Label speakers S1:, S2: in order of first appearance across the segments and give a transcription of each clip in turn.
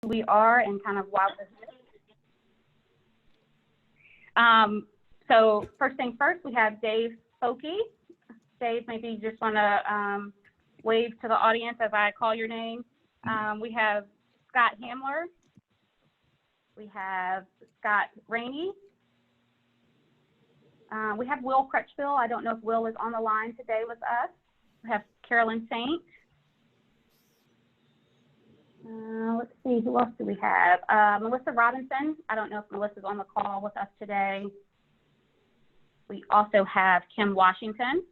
S1: we are and kind of why we're here. So first thing first, we have Dave Foki. Dave, maybe you just want to wave to the audience as I call your name. We have Scott Hamler. We have Scott Rainey. We have Will Crutchfield. I don't know if Will is on the line today with us. We have Carolyn Saint. Let's see, who else do we have? Melissa Robinson. I don't know if Melissa's on the call with us today. We also have Kim Washington.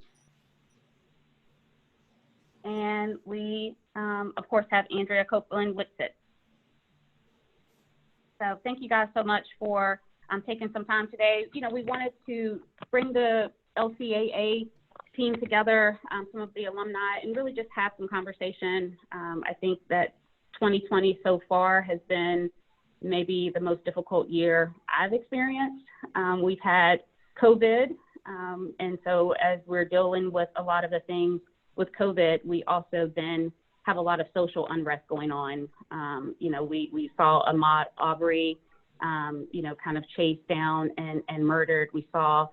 S1: And we, of course, have Andrea Copeland-Whitsitt. So thank you guys so much for taking some time today. You know, we wanted to bring the LCAA team together, some of the alumni, and really just have some conversation. I think that 2020 so far has been maybe the most difficult year I've experienced. We've had COVID, and so as we're dealing with a lot of the things with COVID, we also then have a lot of social unrest going on. You know, we saw Ahmaud Arbery, you know, kind of chased down and murdered. We saw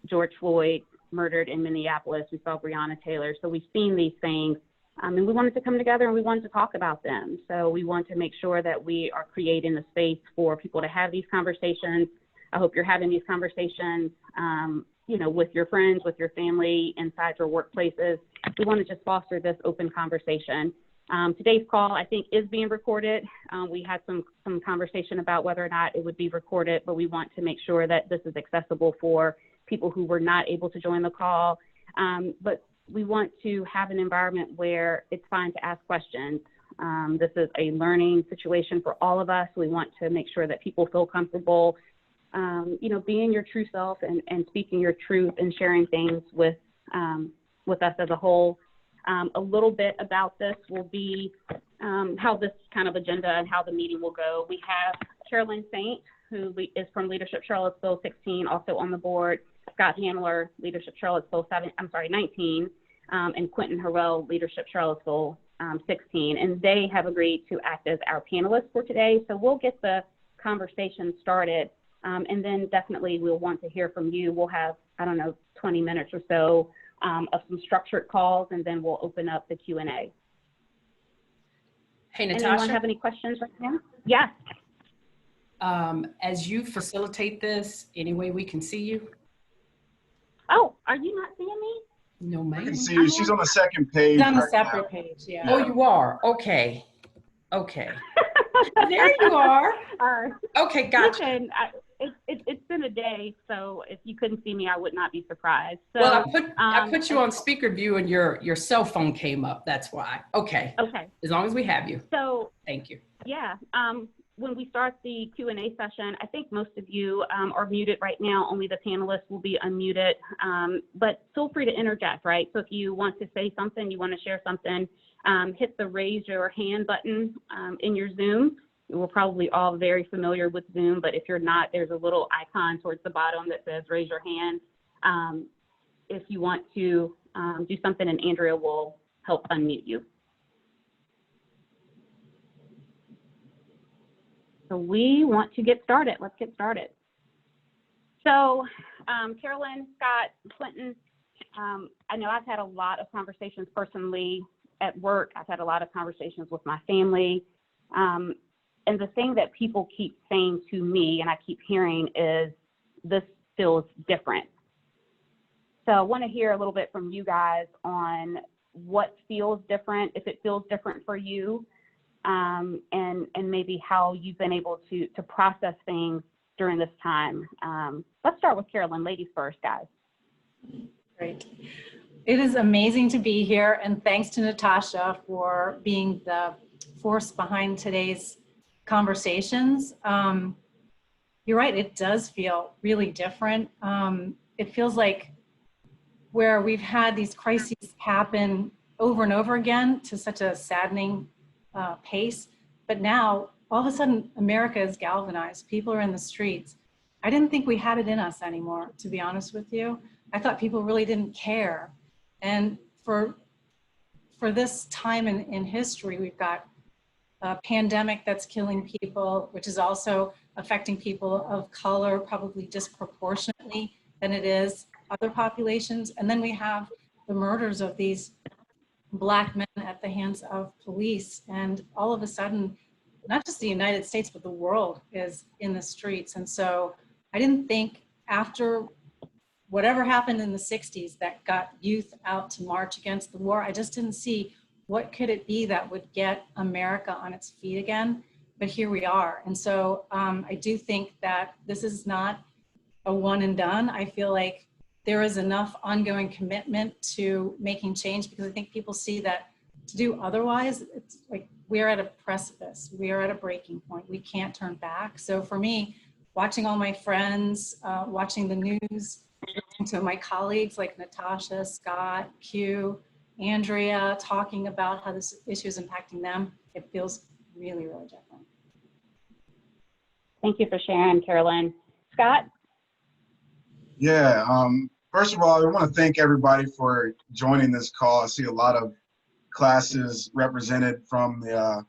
S1: George Floyd murdered in Minneapolis. We saw Breonna Taylor. So we've seen these things, and we wanted to come together and we wanted to talk about them. So we want to make sure that we are creating a space for people to have these conversations. I hope you're having these conversations, you know, with your friends, with your family, inside your workplaces. We want to just foster this open conversation. Today's call, I think, is being recorded. We had some conversation about whether or not it would be recorded, but we want to make sure that this is accessible for people who were not able to join the call. But we want to have an environment where it's fine to ask questions. This is a learning situation for all of us. We want to make sure that people feel comfortable, you know, being your true self and speaking your truth and sharing things with us as a whole. A little bit about this will be how this kind of agenda and how the meeting will go. We have Carolyn Saint, who is from Leadership Charlottesville 16, also on the board. Scott Handler, Leadership Charlottesville 19, and Quentin Harrell, Leadership Charlottesville 16. And they have agreed to act as our panelists for today. So we'll get the conversation started. And then definitely we'll want to hear from you. We'll have, I don't know, 20 minutes or so of some structured calls, and then we'll open up the Q&A.
S2: Hey, Natasha.
S1: Anyone have any questions right now? Yes.
S2: As you facilitate this, any way we can see you?
S1: Oh, are you not seeing me?
S2: No, ma'am.
S3: I can see you. She's on the second page.
S4: It's on a
S3: right
S4: separate
S3: now.
S4: page, yeah.
S2: Oh, you are? Okay. Okay. There you are. Okay, gotcha.
S1: Listen, it's been a day, so if you couldn't see me, I would not be surprised. So,
S2: Well, I put you on speaker view and your cell phone came up. That's why. Okay.
S1: Okay.
S2: As long as we have you.
S1: So,
S2: thank you.
S1: yeah. When we start the Q&A session, I think most of you are muted right now. Only the panelists will be unmuted. But feel free to interject, right? So if you want to say something, you want to share something, hit the raise your hand button in your Zoom. We're probably all very familiar with Zoom, but if you're not, there's a little icon towards the bottom that says raise your hand. If you want to do something, and Andrea will help unmute you. So we want to get started. Let's get started. So Carolyn, Scott, Quentin, I know I've had a lot of conversations personally at work. I've had a lot of conversations with my family. And the thing that people keep saying to me, and I keep hearing, is this feels different. So I want to hear a little bit from you guys on what feels different, if it feels different for you, and maybe how you've been able to process things during this time. Let's start with Carolyn. Ladies first, guys.
S4: Great. It is amazing to be here, and thanks to Natasha for being the force behind today's conversations. You're right, it does feel really different. It feels like where we've had these crises happen over and over again to such a saddening pace, but now all of a sudden America is galvanized. People are in the streets. I didn't think we had it in us anymore, to be honest with you. I thought people really didn't care. And for this time in history, we've got a pandemic that's killing people, which is also affecting people of color probably disproportionately than it is other populations. And then we have the murders of these Black men at the hands of police. And all of a sudden, not just the United States, but the world is in the streets. And so I didn't think after whatever happened in the 60s that got youth out to march against the war, I just didn't see what could it be that would get America on its feet again. But here we are. And so I do think that this is not a one and done. I feel like there is enough ongoing commitment to making change, because I think people see that to do otherwise, it's like we're at a precipice. We are at a breaking point. We can't turn back. So for me, watching all my friends, watching the news, to my colleagues like Natasha, Scott, Q, Andrea, talking about how this issue is impacting them, it feels really, really different.
S1: Thank you for sharing, Carolyn. Scott?
S3: Yeah, first of all, I want to thank everybody for joining this call. I see a lot of classes represented from the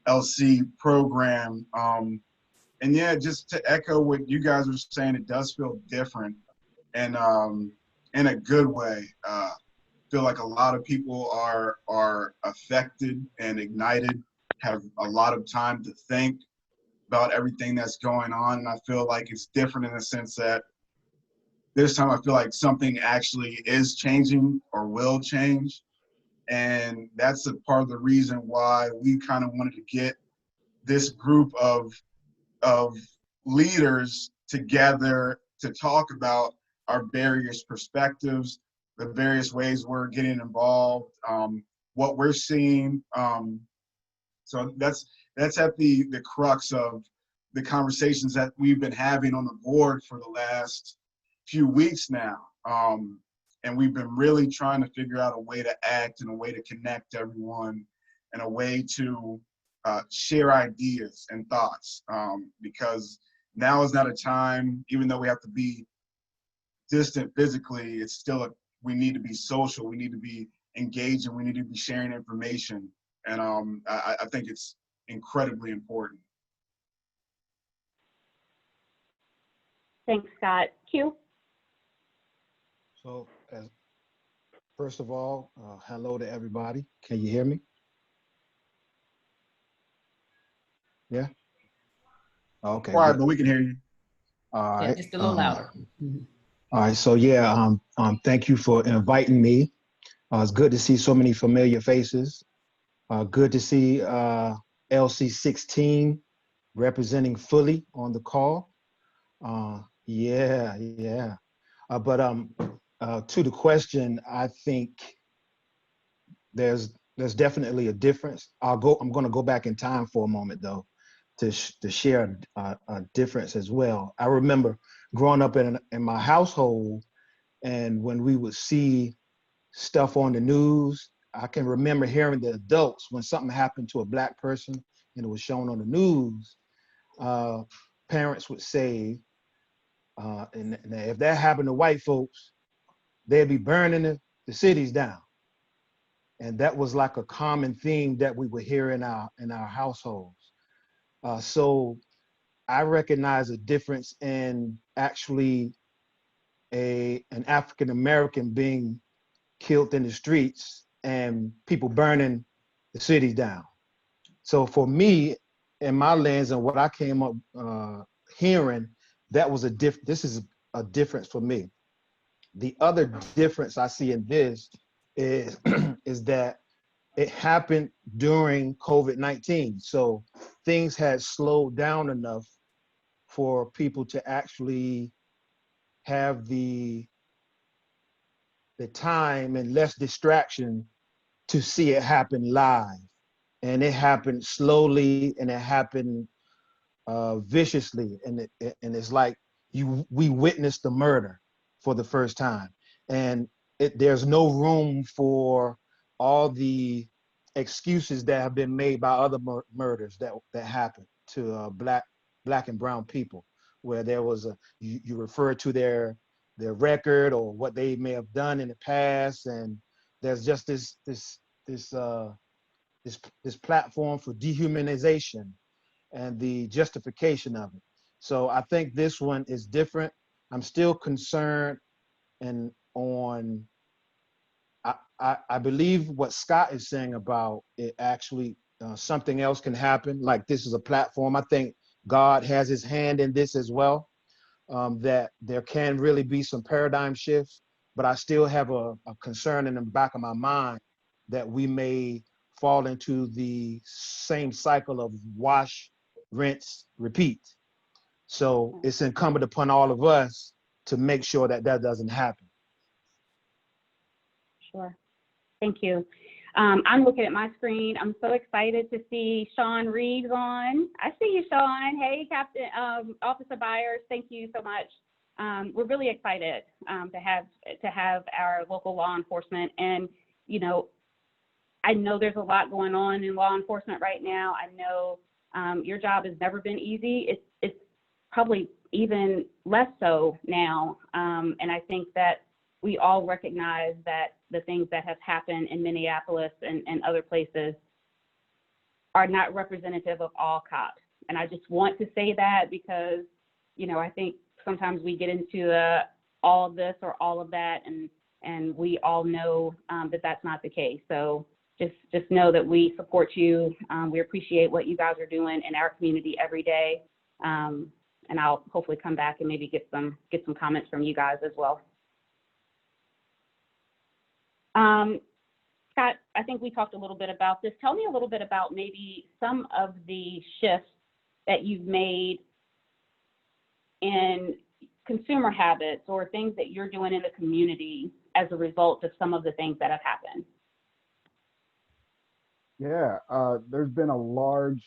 S3: LC program. And yeah, just to echo what you guys were saying, it does feel different, and in a good way. Feel like a lot of people are affected and ignited, have a lot of time to think about everything that's going on. And I feel like it's different in the sense that this time I feel like something actually is changing or will change. And that's a part of the reason why we kind of wanted to get this group of leaders together to talk about our various perspectives, the various ways we're getting involved, what we're seeing. So that's at the crux of the conversations that we've been having on the board for the last few weeks now. And we've been really trying to figure out a way to act and a way to connect everyone and a way to share ideas and thoughts, because now is not a time, even though we have to be distant physically, it's still we need to be social, we need to be engaging, we need to be sharing information. And I think it's incredibly important.
S1: Thanks, Scott. Q?
S5: So, first of all, hello to everybody. Can you hear me? Yeah? Okay.
S3: Quiet,
S5: Good.
S3: but we can hear you.
S5: All right.
S2: Yeah, just a little louder.
S5: All right. So yeah, thank you for inviting me. It's good to see so many familiar faces. Good to see LC 16 representing fully on the call. Yeah. But to the question, I think there's definitely a difference. I'm going to go back in time for a moment though, to share a difference as well. I remember growing up in my household, and when we would see stuff on the news, I can remember hearing the adults, when something happened to a Black person and it was shown on the news, parents would say, and if that happened to white folks, they'd be burning the cities down. And that was like a common theme that we would hear in our households. So I recognize a difference in actually an African American being killed in the streets and people burning the cities down. So for me, in my lens and what I came up hearing, that was this is a difference for me. The other difference I see in this is is that it happened during COVID-19. So things had slowed down enough for people to actually have the time and less distraction to see it happen live. And it happened slowly, and it happened viciously. And it's like we witnessed the murder for the first time. And there's no room for all the excuses that have been made by other murders that happened to black and brown people, where there was you refer to their record or what they may have done in the past, and there's just this this platform for dehumanization and the justification of it. So I think this one is different. I'm still concerned and on, I believe what Scott is saying about it actually, something else can happen. Like this is a platform. I think God has his hand in this as well, that there can really be some paradigm shifts, but I still have a concern in the back of my mind that we may fall into the same cycle of wash, rinse, repeat. So it's incumbent upon all of us to make sure that that doesn't happen.
S1: Sure. Thank you. I'm looking at my screen. I'm so excited to see Sean Reeves on. I see you, Sean. Hey, Captain, Officer Byers. Thank you so much. We're really excited to have our local law enforcement. And, you know, I know there's a lot going on in law enforcement right now. I know your job has never been easy. It's probably even less so now. And I think that we all recognize that the things that have happened in Minneapolis and other places are not representative of all cops. And I just want to say that because, you know, I think sometimes we get into all of this or all of that, and we all know that that's not the case. So just know that we support you. We appreciate what you guys are doing in our community every day. And I'll hopefully come back and maybe get some comments from you guys as well. Scott, I think we talked a little bit about this. Tell me a little bit about maybe some of the shifts that you've made in consumer habits or things that you're doing in the community as a result of some of the things that have happened.
S6: Yeah, there's been a large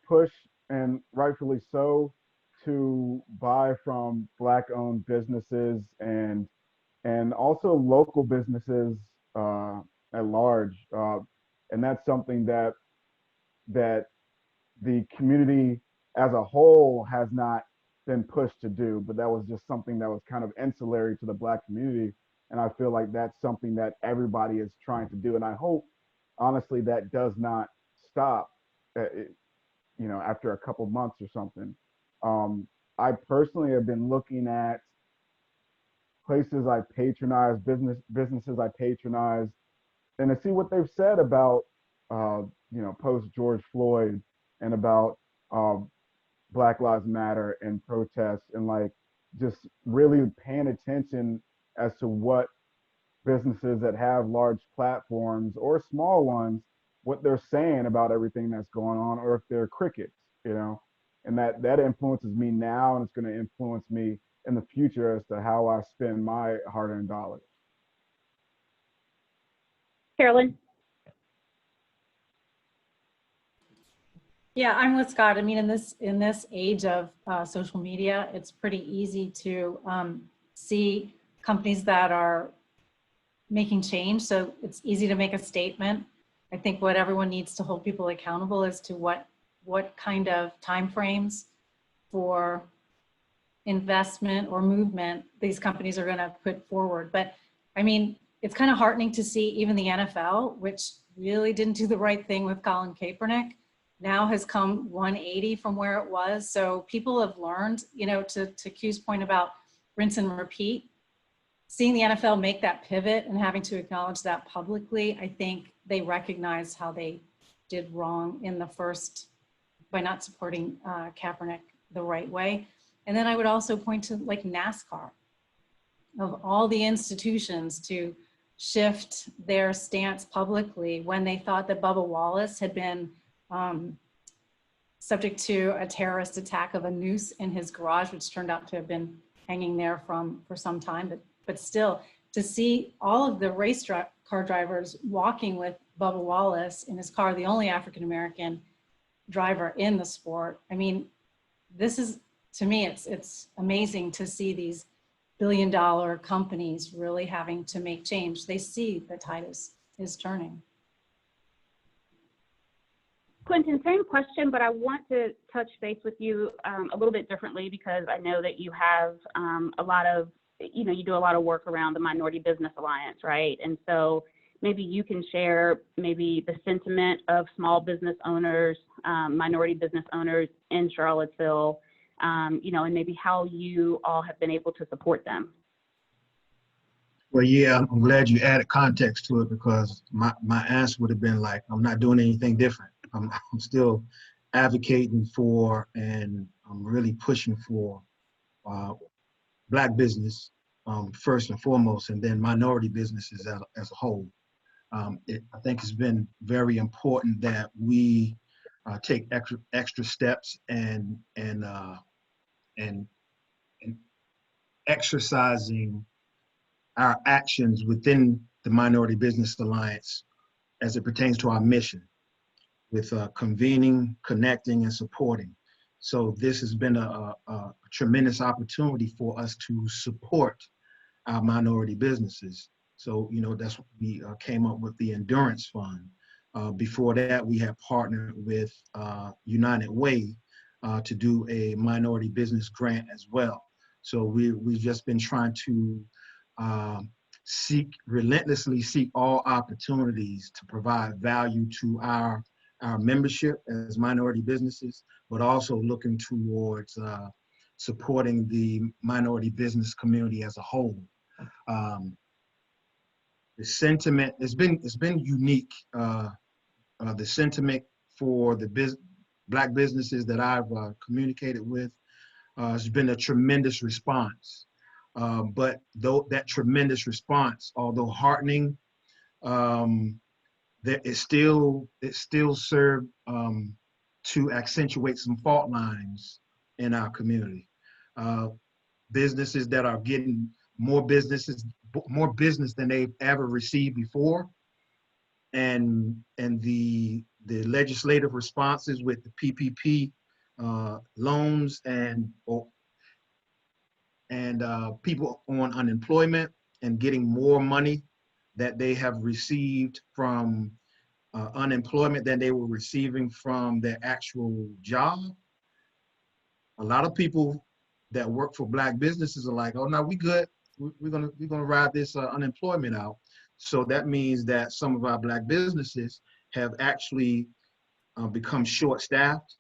S6: push, and rightfully so, to buy from Black-owned businesses and also local businesses at large, and that's something that the community as a whole has not been pushed to do, but that was just something that was kind of ancillary to the Black community, and I feel like that's something that everybody is trying to do, and I hope, honestly, that does not stop, you know, after a couple months or something. I personally have been looking at places I patronize, businesses I patronize, and to see what they've said about, you know, post George Floyd and about Black Lives Matter and protests, and like just really paying attention as to what businesses that have large platforms or small ones, what they're saying about everything that's going on, or if they're crickets, you know, and that influences me now, and it's going to influence me in the future as to how I spend my hard-earned dollars.
S1: Carolyn?
S4: Yeah, I'm with Scott. I mean, in this age of social media, it's pretty easy to see companies that are making change. So it's easy to make a statement. I think what everyone needs to hold people accountable as to what kind of timeframes for investment or movement these companies are going to put forward. But I mean, it's kind of heartening to see even the NFL, which really didn't do the right thing with Colin Kaepernick, now has come 180 from where it was. So people have learned, you know, to Q's point about rinse and repeat, seeing the NFL make that pivot and having to acknowledge that publicly, I think they recognize how they did wrong in the first, by not supporting Kaepernick the right way. And then I would also point to like NASCAR, of all the institutions to shift their stance publicly when they thought that Bubba Wallace had been subject to a terrorist attack of a noose in his garage, which turned out to have been hanging there for some time. But still, to see all of the race car drivers walking with Bubba Wallace in his car, the only African-American driver in the sport. I mean, this is, to me, it's amazing to see these billion-dollar companies really having to make change. They see the tide is turning.
S1: Quentin, same question, but I want to touch base with you a little bit differently, because I know that you have a lot of, you know, you do a lot of work around the Minority Business Alliance, right? And so maybe you can share maybe the sentiment of small business owners, minority business owners in Charlottesville, you know, and maybe how you all have been able to support them.
S5: Well, yeah, I'm glad you added context to it, because my answer would have been like, I'm not doing anything different. I'm still advocating for, and I'm really pushing for Black business first and foremost, and then minority businesses as a whole. I think it's been very important that we take extra steps and exercising our actions within the Minority Business Alliance as it pertains to our mission, with convening, connecting, and supporting. So this has been a tremendous opportunity for us to support our minority businesses. So, you know, that's what we came up with the Endurance Fund. Before that, we had partnered with United Way to do a minority business grant as well. So we've just been trying to relentlessly seek all opportunities to provide value to our membership as minority businesses, but also looking towards supporting the minority business community as a whole. The sentiment, it's been unique. The sentiment for the Black businesses that I've communicated with has been a tremendous response. But though that tremendous response, although heartening, it still served to accentuate some fault lines in our community. Businesses that are getting more business than they've ever received before, and the legislative responses with the PPP loans and people on unemployment and getting more money that they have received from unemployment than they were receiving from their actual job. A lot of people that work for Black businesses are like, oh no, we good. We're gonna ride this unemployment out. So that means that some of our Black businesses have actually become short-staffed,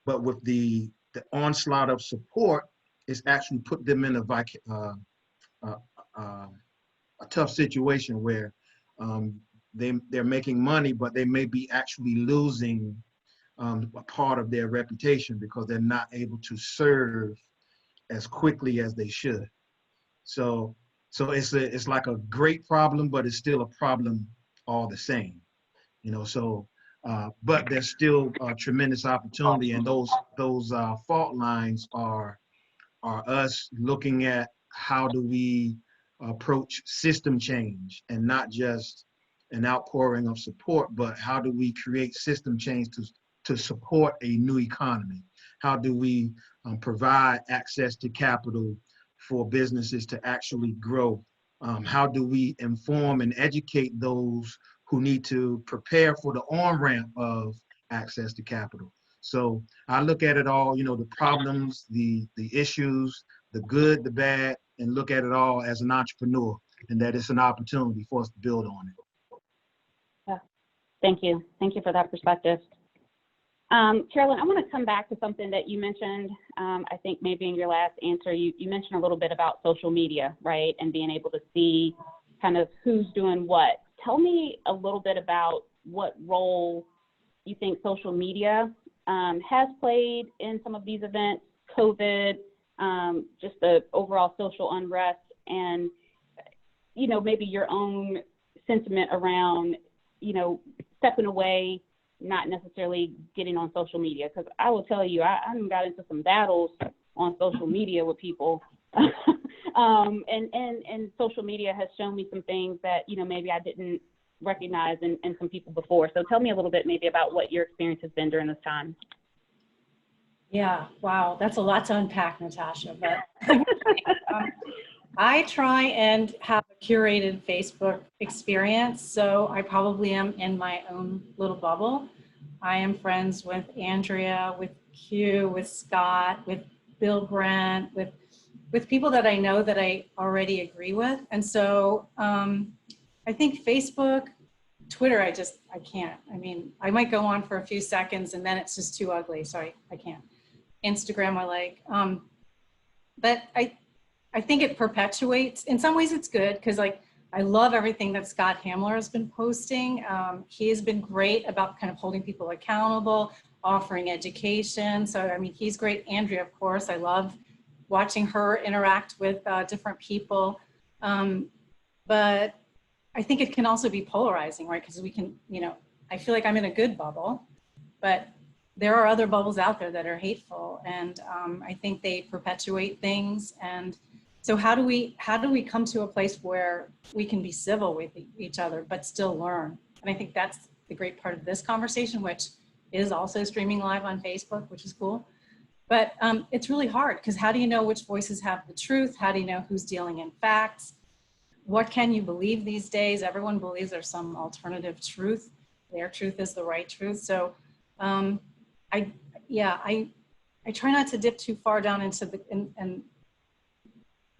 S5: but with the onslaught of support, it's actually put them in a tough situation where they're making money, but they may be actually losing a part of their reputation because they're not able to serve as quickly as they should. So it's like a great problem, but it's still a problem all the same, you know. So but there's still a tremendous opportunity, and those fault lines are us looking at how do we approach system change, and not just an outpouring of support, but how do we create system change to support a new economy? How do we provide access to capital for businesses to actually grow? How do we inform and educate those who need to prepare for the on-ramp of access to capital? So I look at it all, you know, the problems, the issues, the good, the bad, and look at it all as an entrepreneur, and that it's an opportunity for us to build on it.
S1: Yeah, thank you. Thank you for that perspective. Carolyn, I want to come back to something that you mentioned, I think maybe in your last answer, you mentioned a little bit about social media, right? And being able to see kind of who's doing what. Tell me a little bit about what role you think social media has played in some of these events, COVID, just the overall social unrest, and, you know, maybe your own sentiment around, you know, stepping away, not necessarily getting on social media. Because I will tell you, I got into some battles on social media with people. And social media has shown me some things that, you know, maybe I didn't recognize in some people before. So tell me a little bit maybe about what your experience has been during this time.
S4: Yeah, wow, that's a lot to unpack, Natasha. But I try and have a curated Facebook experience, so I probably am in my own little bubble. I am friends with Andrea, with Q, with Scott, with Bill Brent, with people that I know that I already agree with. And so I think Facebook, Twitter, I can't. I mean, I might go on for a few seconds and then it's just too ugly. So I can't. Instagram, I like. But I think it perpetuates. In some ways it's good because like, I love everything that Scott Hamler has been posting. He has been great about kind of holding people accountable, offering education. So, I mean, he's great. Andrea, of course, I love watching her interact with different people. But I think it can also be polarizing, right? Because we can, you know, I feel like I'm in a good bubble, but there are other bubbles out there that are hateful. And I think they perpetuate things. And so how do we come to a place where we can be civil with each other, but still learn? And I think that's the great part of this conversation, which is also streaming live on Facebook, which is cool. But it's really hard because how do you know which voices have the truth? How do you know who's dealing in facts? What can you believe these days? Everyone believes there's some alternative truth. Their truth is the right truth. So I try not to dip too far down into the, and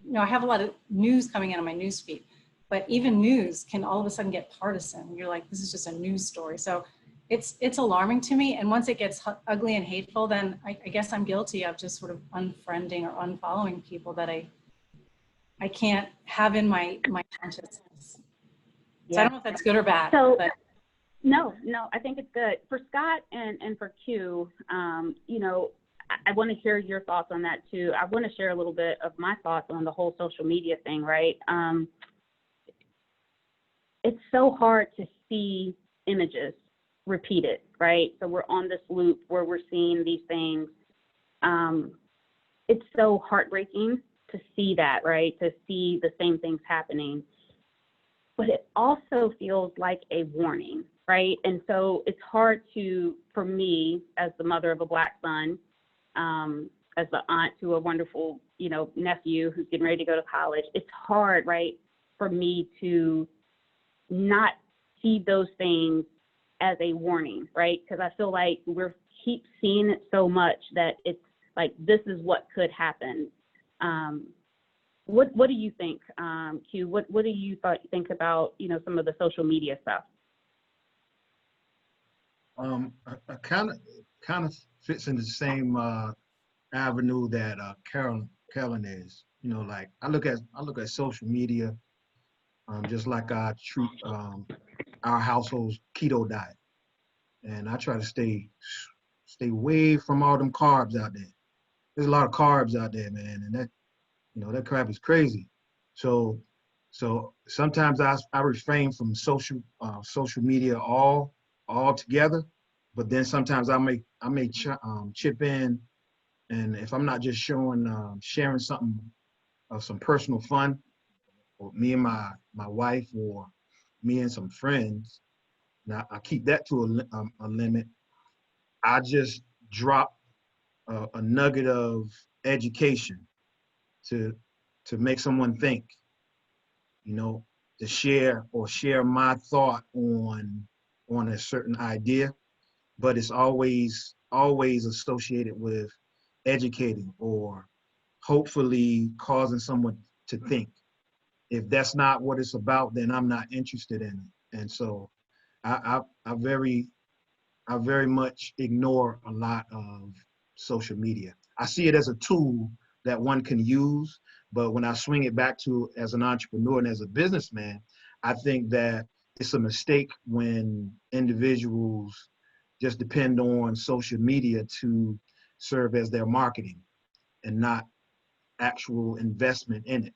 S4: you know, I have a lot of news coming in on my news feed, but even news can all of a sudden get partisan. You're like, this is just a news story. So it's alarming to me. And once it gets ugly and hateful, then I guess I'm guilty of just sort of unfriending or unfollowing people that I can't have in my consciousness.
S1: Yeah.
S4: So I don't know if that's good or bad.
S1: So,
S4: but.
S1: No, I think it's good. For Scott and for Q, you know, I want to hear your thoughts on that too. I want to share a little bit of my thoughts on the whole social media thing, right? It's so hard to see images repeated, right? So we're on this loop where we're seeing these things. It's so heartbreaking to see that, right? To see the same things happening. But it also feels like a warning, right? And so it's hard for me, as the mother of a Black son, as the aunt to a wonderful, you know, nephew who's getting ready to go to college, it's hard, right, for me to not see those things as a warning, right? Because I feel like keep seeing it so much that it's like, this is what could happen. What do you think, Q? What do you think about, you know, some of the social media stuff?
S5: I kind of fits in the same avenue that Carolyn is. You know, like I look at social media just like I treat our household's keto diet, and I try to stay away from all them carbs out there. There's a lot of carbs out there, man, and that, you know, that crap is crazy. So sometimes I refrain from social media altogether, but then sometimes I may chip in, and if I'm not just sharing something of some personal fun, or me and my wife, or me and some friends, now I keep that to a limit. I just drop a nugget of education to make someone think, you know, to share my thought on a certain idea, but it's always associated with educating or hopefully causing someone to think. If that's not what it's about, then I'm not interested in it. And so I very much ignore a lot of social media. I see it as a tool that one can use, but when I swing it back to as an entrepreneur and as a businessman, I think that it's a mistake when individuals just depend on social media to serve as their marketing and not actual investment in it.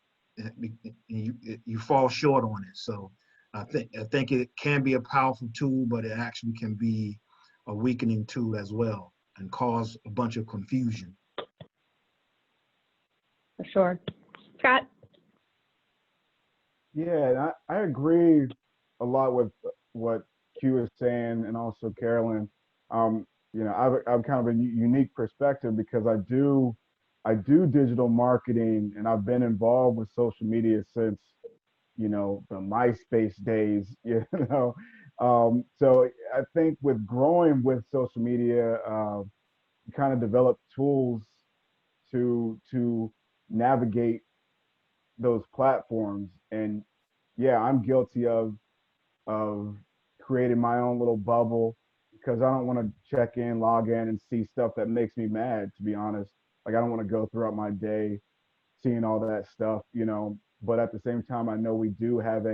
S5: You fall short on it. So I think it can be a powerful tool, but it actually can be a weakening tool as well and cause a bunch of confusion.
S1: For sure. Scott?
S6: Yeah, and I agree a lot with what Q is saying, and also Carolyn. You know, I've kind of a unique perspective because I do digital marketing, and I've been involved with social media since, you know, the MySpace days, you know. So I think with growing with social media, you kind of develop tools to navigate those platforms, and yeah, I'm guilty of creating my own little bubble because I don't want to check in, log in, and see stuff that makes me mad, to be honest. Like, I don't want to go throughout my day seeing all that stuff, you know. But at the same time, I know we do have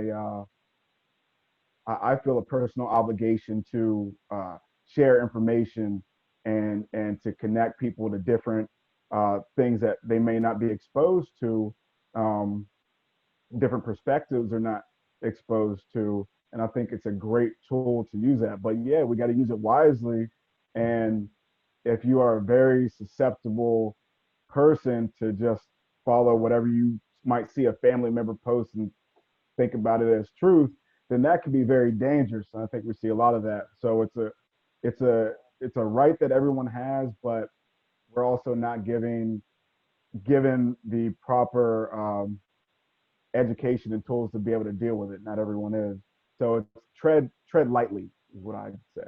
S6: I feel a personal obligation to share information and to connect people to different things that they may not be exposed to, different perspectives are not exposed to. And I think it's a great tool to use that. But yeah, we got to use it wisely. And if you are a very susceptible person to just follow whatever you might see a family member post and think about it as truth, then that can be very dangerous. And I think we see a lot of that. So it's a right that everyone has, but we're also not given the proper education and tools to be able to deal with it. Not everyone is. So it's tread lightly is what I'd say.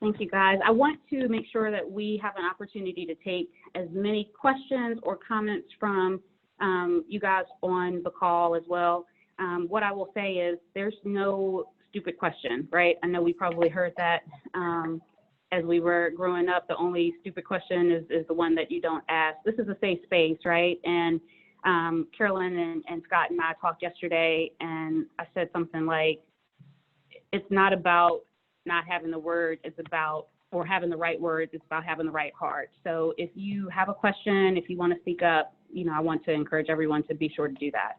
S1: Thank you, guys. I want to make sure that we have an opportunity to take as many questions or comments from you guys on the call as well. What I will say is there's no stupid question, right? I know we probably heard that as we were growing up. The only stupid question is the one that you don't ask. This is a safe space, right? And Carolyn and Scott and I talked yesterday, and I said something like, it's not about not having the word, it's about, or having the right words, it's about having the right heart. So if you have a question, if you want to speak up, you know, I want to encourage everyone to be sure to do that.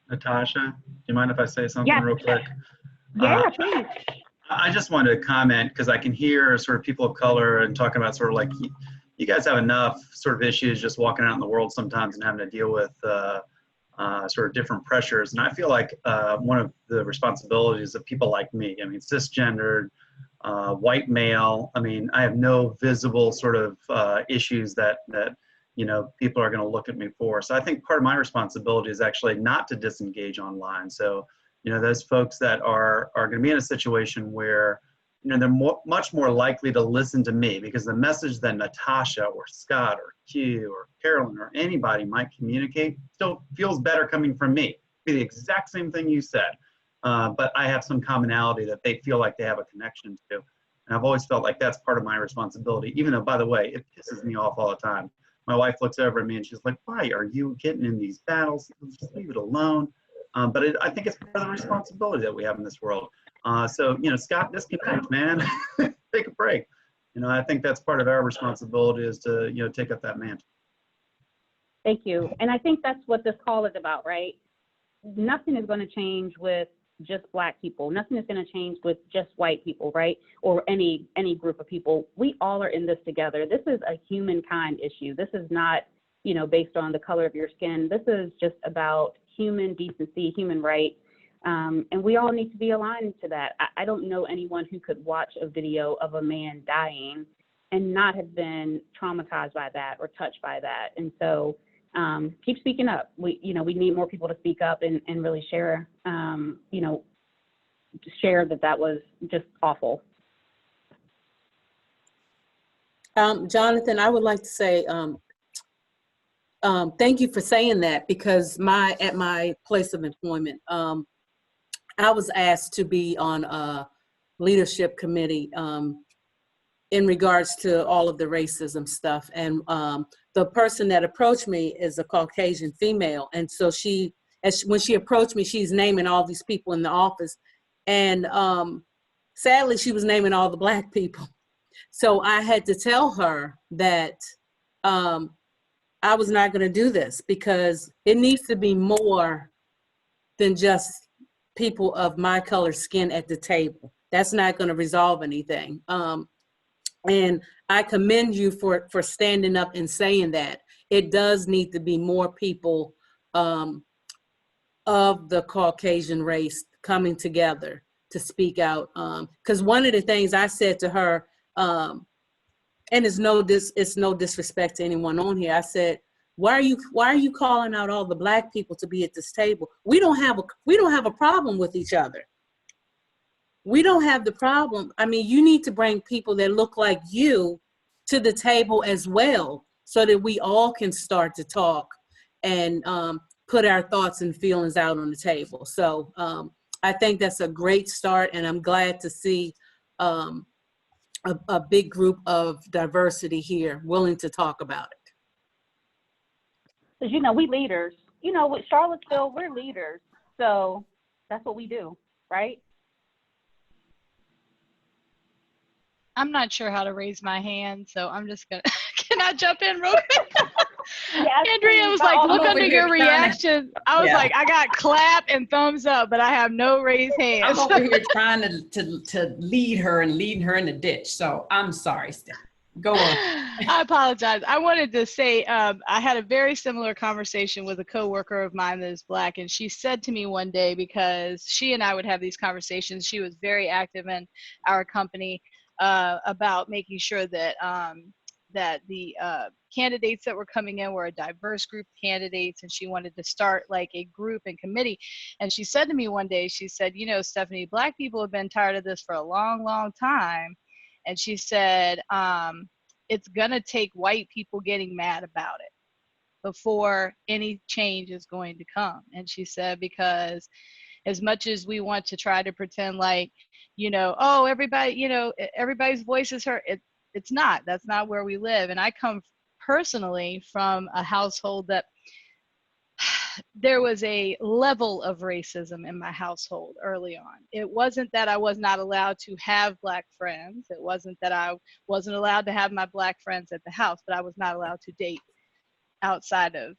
S7: Natasha, do you mind if I say something real quick?
S1: Yeah, please.
S7: I just wanted to comment because I can hear sort of people of color and talking about sort of like, you guys have enough sort of issues just walking out in the world sometimes and having to deal with sort of different pressures. And I feel like one of the responsibilities of people like me, I mean, cisgendered, white male, I mean, I have no visible sort of issues that you know, people are going to look at me for. So I think part of my responsibility is actually not to disengage online. So, you know, those folks that are going to be in a situation where, you know, they're much more likely to listen to me because the message that Natasha or Scott or Q or Carolyn or anybody might communicate still feels better coming from me. Be the exact same thing you said, but I have some commonality that they feel like they have a connection to. And I've always felt like that's part of my responsibility, even though, by the way, it pisses me off all the time. My wife looks over at me and she's like, why are you getting in these battles? Just leave it alone. But I think it's part of the responsibility that we have in this world. So, you know, Scott, disconnect, man. Take a break. You know, I think that's part of our responsibility is to, you know, take up that mantle.
S1: Thank you. And I think that's what this call is about, right? Nothing is going to change with just Black people. Nothing is going to change with just white people, right? Or any group of people. We all are in this together. This is a humankind issue. This is not, you know, based on the color of your skin. This is just about human decency, human rights. And we all need to be aligned to that. I don't know anyone who could watch a video of a man dying and not have been traumatized by that or touched by that. And so keep speaking up. We need more people to speak up and really share, share that was just awful.
S8: Jonathan, I would like to say thank you for saying that, because at my place of employment, I was asked to be on a leadership committee in regards to all of the racism stuff. And the person that approached me is a Caucasian female. And so when she approached me, she's naming all these people in the office. And sadly, she was naming all the Black people. So I had to tell her that I was not going to do this, because it needs to be more than just people of my color skin at the table. That's not going to resolve anything. And I commend you for standing up and saying that. It does need to be more people of the Caucasian race coming together to speak out. Because one of the things I said to her, and it's no disrespect to anyone on here, I said, why are you calling out all the Black people to be at this table? We don't have a problem with each other. We don't have the problem. I mean, you need to bring people that look like you to the table as well, so that we all can start to talk. And put our thoughts and feelings out on the table. So I think that's a great start, and I'm glad to see a big group of diversity here willing to talk about it.
S1: Because, you know, we leaders. You know, with Charlottesville, we're leaders. So that's what we do, right?
S9: I'm not sure how to raise my hand, so I'm just gonna. Can I jump in real quick?
S1: Yes,
S9: Andrea was like, look under your reaction. I was like, I got clap and thumbs up, but I have no raised hands.
S2: I'm over here trying to lead her and leading her in the ditch. So I'm sorry, Steph. Go on.
S9: I apologize. I wanted to say I had a very similar conversation with a coworker of mine that is Black, and she said to me one day, because she and I would have these conversations, she was very active in our company about making sure that that the candidates that were coming in were a diverse group of candidates, and she wanted to start like a group and committee. And she said to me one day, she said, you know, Stephanie, Black people have been tired of this for a long, long time. And she said, it's gonna take white people getting mad about it before any change is going to come. And she said, because as much as we want to try to pretend like, you know, oh, everybody, you know, everybody's voice is heard, it's not. That's not where we live. And I come personally from a household that there was a level of racism in my household early on. It wasn't that I was not allowed to have Black friends. It wasn't that I wasn't allowed to have my Black friends at the house, but I was not allowed to date outside of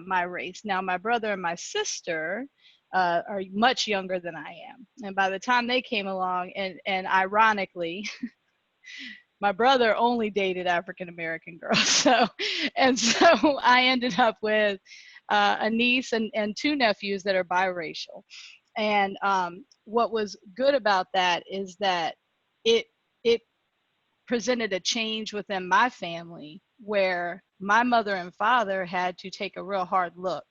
S9: my race. Now, my brother and my sister are much younger than I am. And by the time they came along, and ironically, my brother only dated African-American girls. So I ended up with a niece and two nephews that are biracial. And what was good about that is that it presented a change within my family, where my mother and father had to take a real hard look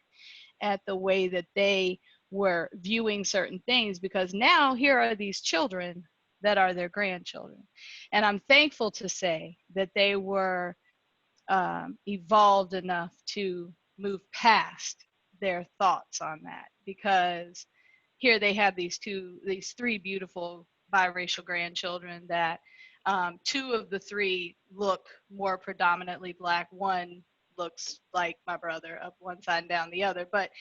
S9: at the way that they were viewing certain things, because now here are these children that are their grandchildren. And I'm thankful to say that they were evolved enough to move past their thoughts on that, because here they have these three beautiful biracial grandchildren that two of the three look more predominantly Black. One looks like my brother up one side and down the other. But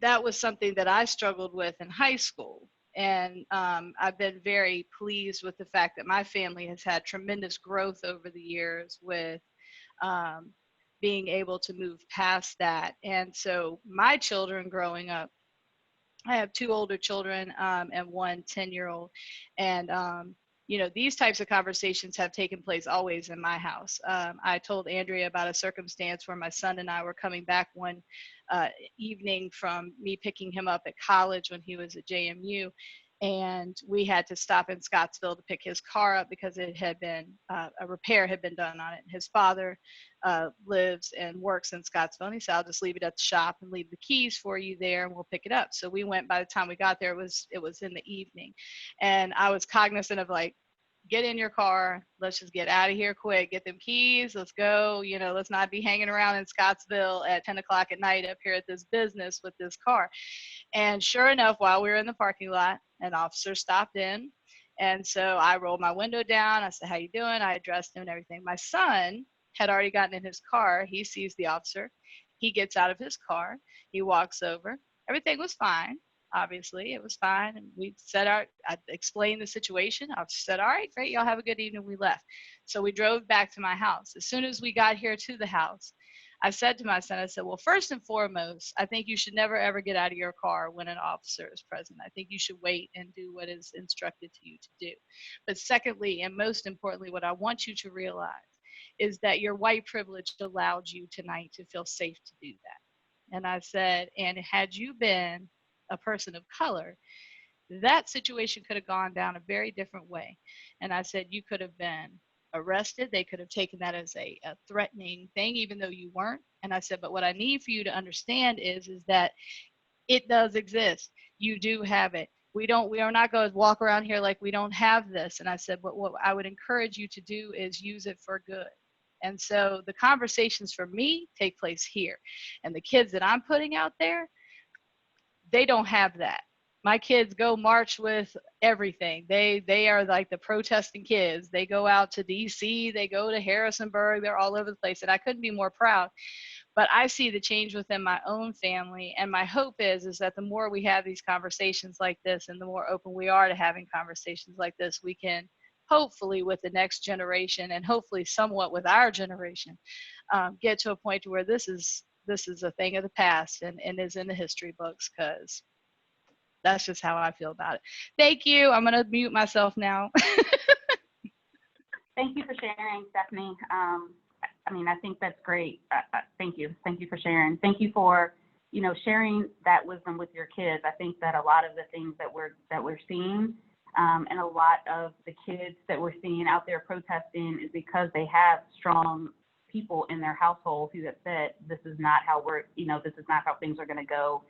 S9: that was something that I struggled with in high school. And I've been very pleased with the fact that my family has had tremendous growth over the years with being able to move past that. And so my children growing up, I have two older children and one 10-year-old. And, you know, these types of conversations have taken place always in my house. I told Andrea about a circumstance where my son and I were coming back one evening from me picking him up at college when he was at JMU. And we had to stop in Scottsville to pick his car up because it had been, a repair had been done on it. His father lives and works in Scottsville. And he said, I'll just leave it at the shop and leave the keys for you there and we'll pick it up. So we went, by the time we got there, it was in the evening. And I was cognizant of like, get in your car, let's just get out of here quick, get them keys, let's go, you know, let's not be hanging around in Scottsville at 10 o'clock at night up here at this business with this car. And sure enough, while we were in the parking lot, an officer stopped in. And so I rolled my window down. I said, how you doing? I addressed him and everything. My son had already gotten in his car. He sees the officer. He gets out of his car. He walks over. Everything was fine. Obviously, it was fine. And we said I explained the situation. I said, all right, great. Y'all have a good evening. We left. So we drove back to my house. As soon as we got here to the house, I said to my son, I said, well, first and foremost, I think you should never, ever get out of your car when an officer is present. I think you should wait and do what is instructed to you to do. But secondly, and most importantly, what I want you to realize is that your white privilege allowed you tonight to feel safe to do that. And I said, and had you been a person of color, that situation could have gone down a very different way. And I said, you could have been arrested. They could have taken that as a threatening thing, even though you weren't. And I said, but what I need for you to understand is that it does exist. You do have it. We are not going to walk around here like we don't have this. And I said, but what I would encourage you to do is use it for good. And so the conversations for me take place here. And the kids that I'm putting out there, they don't have that. My kids go march with everything. They are like the protesting kids. They go out to DC, they go to Harrisonburg, they're all over the place. And I couldn't be more proud. But I see the change within my own family. And my hope is that the more we have these conversations like this and the more open we are to having conversations like this, we can hopefully with the next generation and hopefully somewhat with our generation, get to a point where this is a thing of the past and is in the history books, because that's just how I feel about it. Thank you. I'm going to mute myself now.
S1: Thank you for sharing, Stephanie. I mean, I think that's great. Thank you. Thank you for sharing. Thank you for, sharing that wisdom with your kids. I think that a lot of the things that we're seeing, and a lot of the kids that we're seeing out there protesting is because they have strong people in their household who have said, this is not how this is not how things are going to go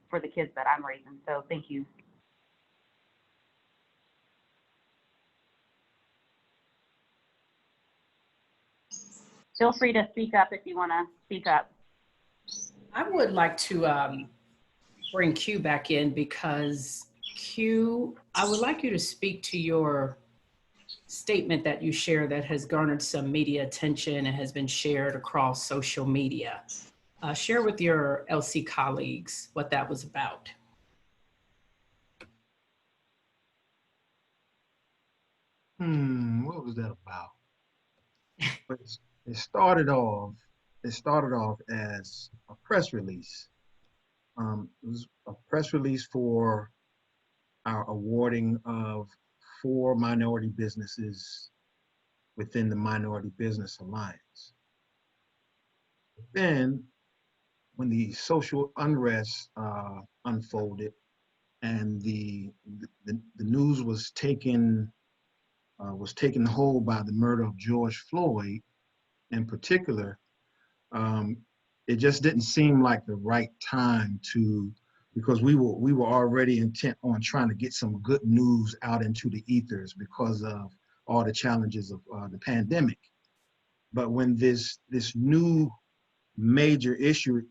S1: for the kids that I'm raising. So thank you. Feel free to speak up if you want to speak up.
S2: I would like to bring Q back in, because Q, I would like you to speak to your statement that you shared that has garnered some media attention and has been shared across social media. Share with your LC colleagues what that was about.
S5: What was that about? It started off as a press release. It was a press release for our awarding of 4 minority businesses within the Minority Business Alliance. Then, when the social unrest unfolded and the news was taken hold by the murder of George Floyd in particular, it just didn't seem like the right time because we were already intent on trying to get some good news out into the ethers because of all the challenges of the pandemic. But when this new major issue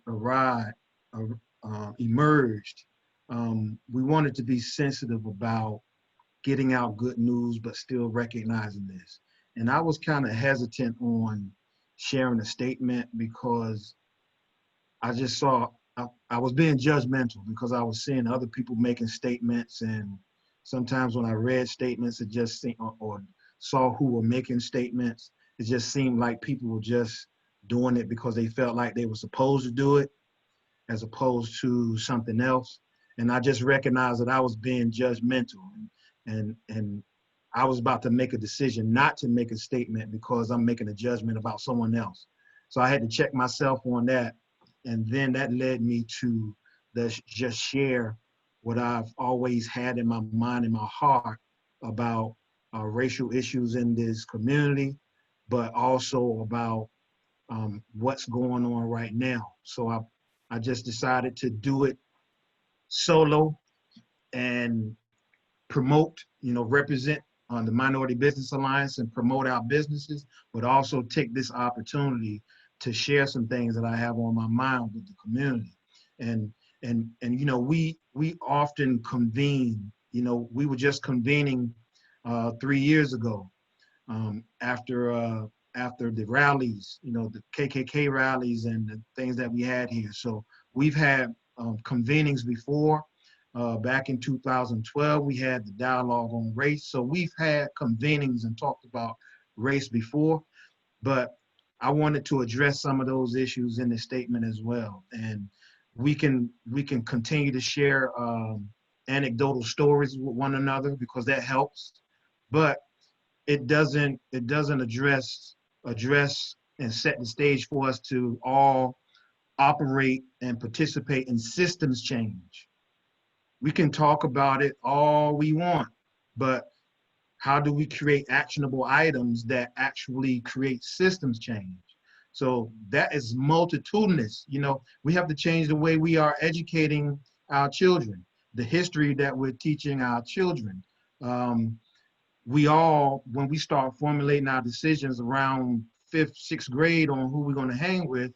S5: emerged, we wanted to be sensitive about getting out good news, but still recognizing this. And I was kind of hesitant on sharing a statement because I just saw, I was being judgmental because I was seeing other people making statements, and sometimes when I read statements, it just seemed, or saw who were making statements, it just seemed like people were just doing it because they felt like they were supposed to do it as opposed to something else. And I just recognized that I was being judgmental, and I was about to make a decision not to make a statement because I'm making a judgment about someone else. So I had to check myself on that. And then that led me to just share what I've always had in my mind and my heart about racial issues in this community, but also about what's going on right now. So I just decided to do it solo and promote, represent on the Minority Business Alliance and promote our businesses, but also take this opportunity to share some things that I have on my mind with the community. And we often convene, we were just convening 3 years ago after the rallies, the KKK rallies and the things that we had here. So we've had convenings before. Back in 2012, we had the dialogue on race. So we've had convenings and talked about race before, but I wanted to address some of those issues in the statement as well. And we can continue to share anecdotal stories with one another because that helps, but it doesn't address and set the stage for us to all operate and participate in systems change. We can talk about it all we want, but how do we create actionable items that actually create systems change? So that is multitudinous. We have to change the way we are educating our children, the history that we're teaching our children. We all, when we start formulating our decisions around fifth, sixth grade on who we're going to hang with,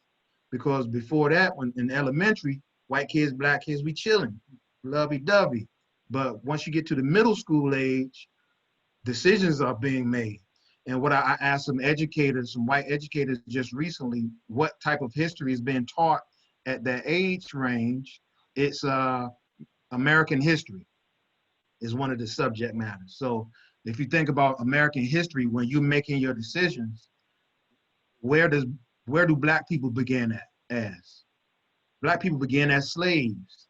S5: because before that, when in elementary, white kids, black kids, we chilling, lovey-dovey. But once you get to the middle school age, decisions are being made. And what I asked some educators, some white educators just recently, what type of history is being taught at that age range. It's American history is one of the subject matters. So if you think about American history, when you're making your decisions, where do black people begin as? Black people began as slaves.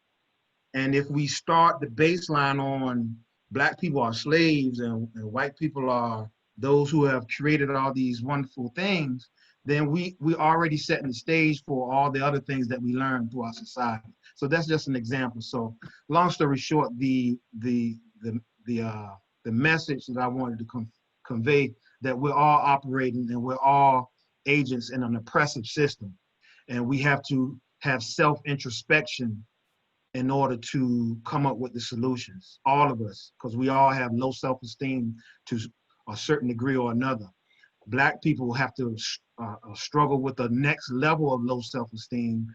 S5: And if we start the baseline on black people are slaves and white people are those who have created all these wonderful things, then we already setting the stage for all the other things that we learn through our society. So that's just an example. So long story short, the message that I wanted to convey, that we're all operating and we're all agents in an oppressive system. And we have to have self-introspection in order to come up with the solutions, all of us, because we all have low self-esteem to a certain degree or another. Black people have to struggle with the next level of low self-esteem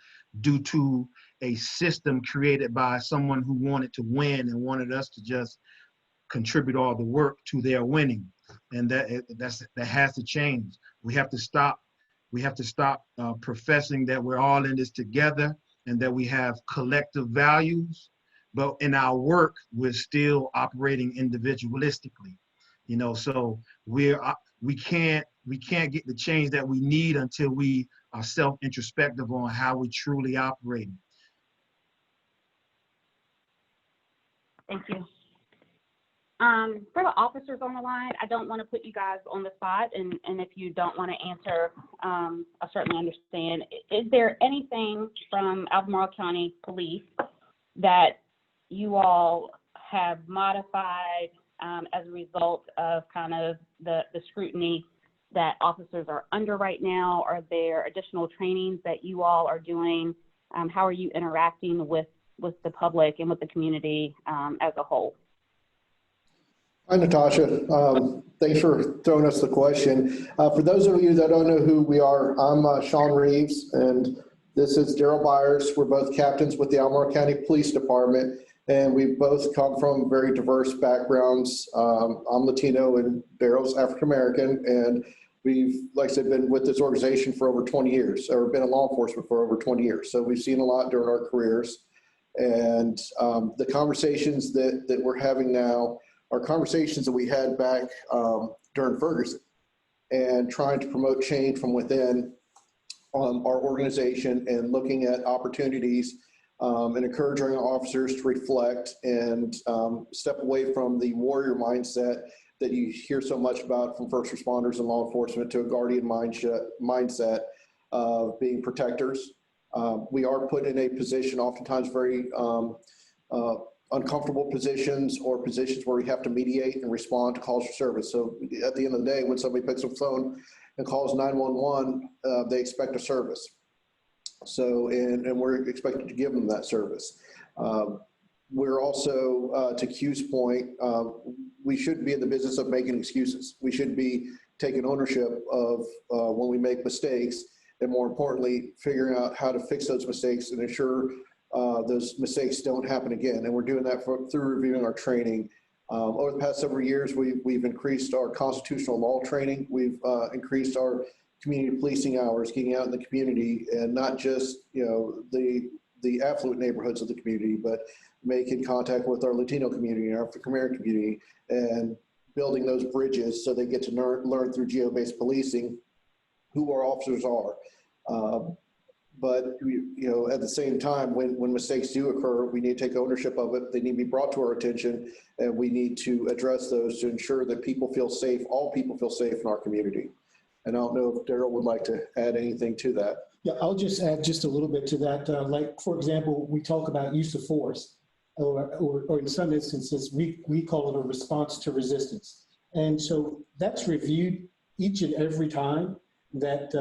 S5: due to a system created by someone who wanted to win and wanted us to just contribute all the work to their winning. And that has to change. We have to stop professing that we're all in this together and that we have collective values, but in our work, we're still operating individualistically. You know, so we can't get the change that we need until we are self-introspective on how we truly operate.
S1: Thank you. For the officers on the line, I don't want to put you guys on the spot, and if you don't want to answer, I certainly understand. Is there anything from Albemarle County Police that you all have modified as a result of kind of the scrutiny that officers are under right now? Are there additional trainings that you all are doing? How are you interacting with the public and with the community as a whole?
S10: Hi, Natasha. Thanks for throwing us the question. For those of you that don't know who we are, I'm Sean Reeves, and this is Daryl Byers. We're both captains with the Albemarle County Police Department, and we both come from very diverse backgrounds. I'm Latino and Daryl's African-American, and we've, like I said, been with this organization for over 20 years, or been in law enforcement for over 20 years. So we've seen a lot during our careers. And the conversations that we're having now are conversations that we had back during Ferguson, and trying to promote change from within our organization and looking at opportunities and encouraging our officers to reflect and step away from the warrior mindset that you hear so much about from first responders and law enforcement to a guardian mindset of being protectors. We are put in a position, oftentimes very uncomfortable positions, or positions where we have to mediate and respond to calls for service. So at the end of the day, when somebody picks up the phone and calls 911, they expect a service. So, and we're expected to give them that service. We're also, to Q's point, we shouldn't be in the business of making excuses. We should be taking ownership of when we make mistakes, and more importantly, figuring out how to fix those mistakes and ensure those mistakes don't happen again. And we're doing that through reviewing our training. Over the past several years, we've increased our constitutional law training. We've increased our community policing hours, getting out in the community, and not just, you know, the affluent neighborhoods of the community, but making contact with our Latino community, our African American community, and building those bridges so they get to learn through geo-based policing who our officers are. But you know, at the same time, when mistakes do occur, we need to take ownership of it. They need to be brought to our attention, and we need to address those to ensure that people feel safe, all people feel safe in our community. And I don't know if Daryl would like to add anything to that.
S11: Yeah, I'll just add just a little bit to that. Like, for example, we talk about use of force, or in some instances, we call it a response to resistance. And so that's reviewed each and every time that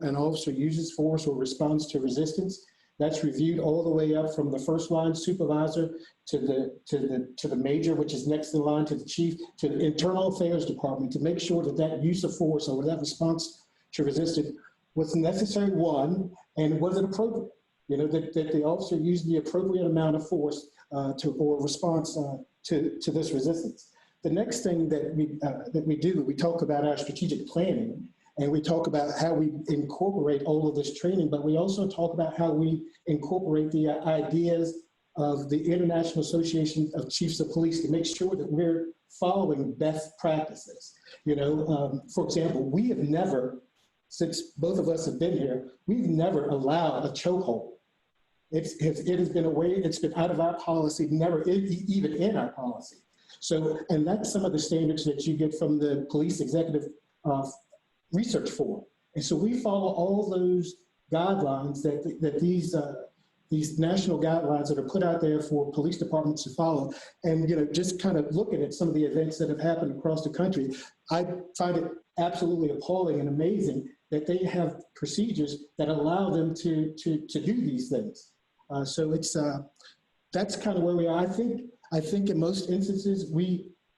S11: an officer uses force or responds to resistance. That's reviewed all the way up from the first line supervisor to the major, which is next in line, to the chief, to the internal affairs department, to make sure that that use of force or that response to resistance was necessary, one, and was it appropriate? You know, that the officer used the appropriate amount of force or response to this resistance. The next thing that we do, we talk about our strategic planning, and we talk about how we incorporate all of this training, but we also talk about how we incorporate the ideas of the International Association of Chiefs of Police to make sure that we're following best practices. You know, for example, we have never, since both of us have been here, we've never allowed a chokehold. It has been a way, it's been out of our policy, never even in our policy. So, and that's some of the standards that you get from the Police Executive Research Forum. And so we follow all those guidelines that these national guidelines that are put out there for police departments to follow. And, you know, just kind of looking at some of the events that have happened across the country, I find it absolutely appalling and amazing that they have procedures that allow them to do these things. So it's that's kind of where we are. I think in most instances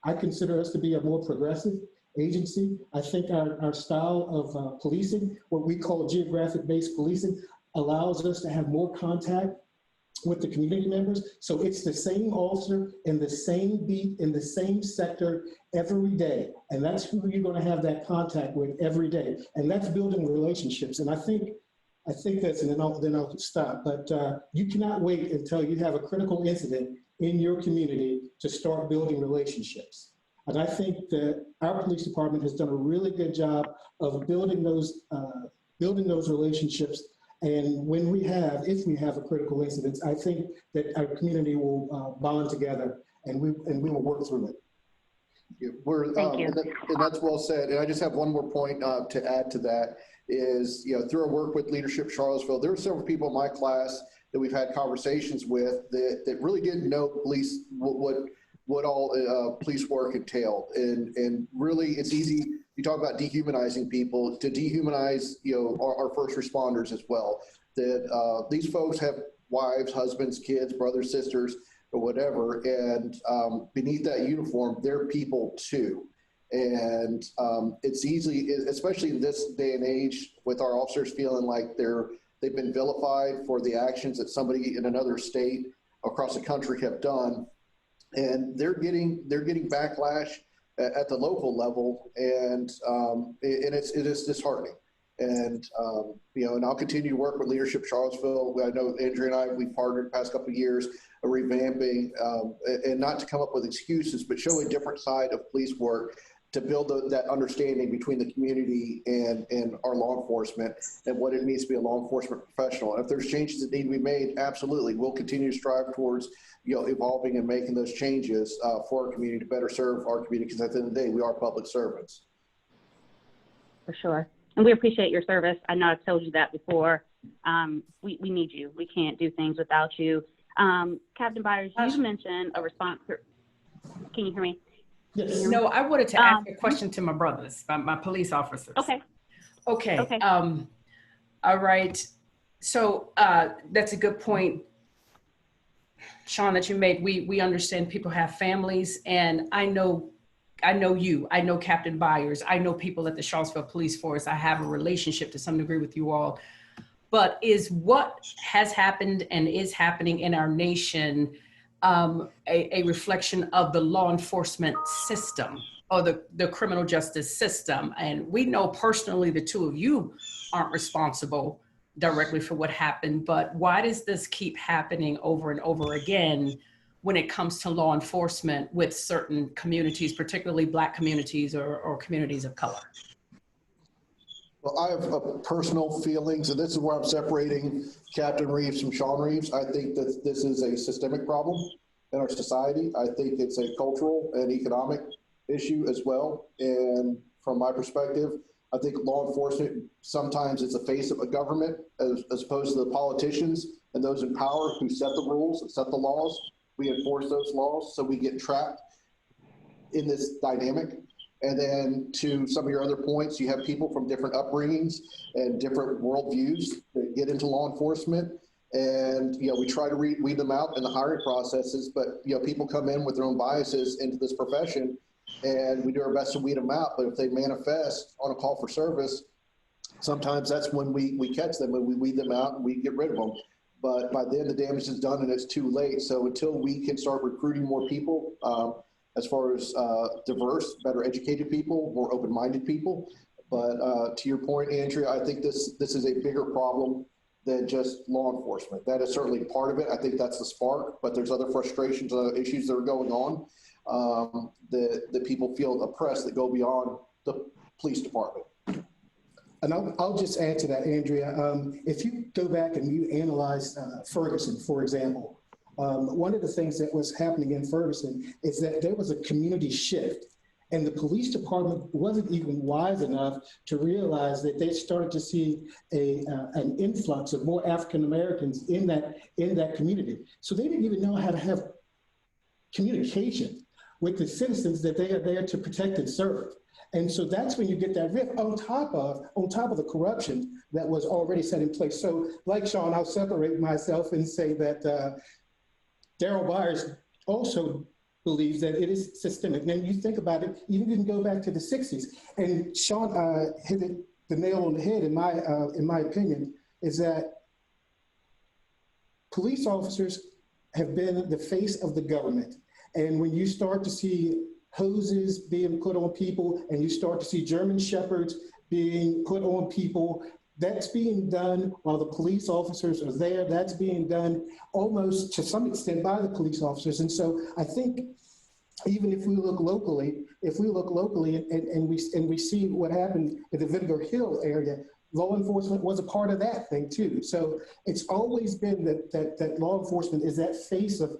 S11: I consider us to be a more progressive agency. I think our style of policing, what we call geographic-based policing, allows us to have more contact with the community members. So it's the same officer in the same beat in the same sector every day, and that's who you're going to have that contact with every day, and that's building relationships. And I think that's, and then I'll stop. But you cannot wait until you have a critical incident in your community to start building relationships. And I think that our police department has done a really good job of building those relationships. And if we have a critical incident, I think that our community will bond together, and we will work through it.
S10: Yeah,
S1: Thank you.
S10: And that's well said. And I just have one more point to add to that is, you know, through our work with Leadership Charlottesville, there were several people in my class that we've had conversations with that really didn't know police, what all police work entailed. And really, it's easy, you talk about dehumanizing people, to dehumanize, you know, our first responders as well. That these folks have wives, husbands, kids, brothers, sisters, or whatever, and beneath that uniform, they're people too. And it's easy, especially in this day and age, with our officers feeling like they've been vilified for the actions that somebody in another state across the country have done, and they're getting backlash at the local level, and it is disheartening. And you know, and I'll continue to work with Leadership Charlottesville. I know Andrea and I, we've partnered the past couple of years of revamping, and not to come up with excuses, but show a different side of police work to build that understanding between the community and our law enforcement and what it means to be a law enforcement professional. And if there's changes that need to be made, absolutely, we'll continue to strive towards, you know, evolving and making those changes for our community to better serve our community, because at the end of the day, we are public servants.
S1: For sure. And we appreciate your service. I know I've told you that before. We need you. We can't do things without you. Captain Byers, you mentioned a response. Can you hear me?
S11: Yes.
S2: No, I wanted to ask a question to my brothers, my police officers.
S1: Okay.
S2: Okay. All right. So that's a good point, Sean, that you made. We understand people have families, and I know you, I know Captain Byers, I know people at the Charlottesville Police Force. I have a relationship to some degree with you all. But is what has happened and is happening in our nation a reflection of the law enforcement system or the criminal justice system? And we know personally the two of you aren't responsible directly for what happened, but why does this keep happening over and over again when it comes to law enforcement with certain communities, particularly Black communities or communities of color?
S10: Well, I have personal feelings, and this is where I'm separating Captain Reeves from Sean Reeves. I think that this is a systemic problem in our society. I think it's a cultural and economic issue as well. And from my perspective, I think law enforcement sometimes is the face of a government as opposed to the politicians and those in power who set the rules and set the laws. We enforce those laws, so we get trapped in this dynamic. And then to some of your other points, you have people from different upbringings and different worldviews that get into law enforcement. And, you know, we try to weed them out in the hiring processes, but, you know, people come in with their own biases into this profession, and we do our best to weed them out. But if they manifest on a call for service Sometimes that's when we catch them and we weed them out and we get rid of them. But by then the damage is done and it's too late. So until we can start recruiting more people, as far as diverse, better educated people, more open-minded people. But to your point, Andrea, I think this is a bigger problem than just law enforcement. That is certainly part of it. I think that's the spark, but there's other frustrations, issues that are going on that people feel oppressed that go beyond the police department.
S11: And I'll just add to that, Andrea. If you go back and you analyze Ferguson, for example, one of the things that was happening in Ferguson is that there was a community shift, and the police department wasn't even wise enough to realize that they started to see an influx of more African Americans in that community. So they didn't even know how to have communication with the citizens that they are there to protect and serve. And so that's when you get that rift on top of the corruption that was already set in place. So like Sean, I'll separate myself and say that Darryl Byers also believes that it is systemic. And then you think about it, even you can go back to the 60s. And Sean hit the nail on the head in my opinion, is that police officers have been the face of the government. And when you start to see hoses being put on people and you start to see German shepherds being put on people, that's being done while the police officers are there. That's being done almost to some extent by the police officers. And so I think even if we look locally and we see what happened in the Vinegar Hill area, law enforcement was a part of that thing too. So it's always been that law enforcement is that face of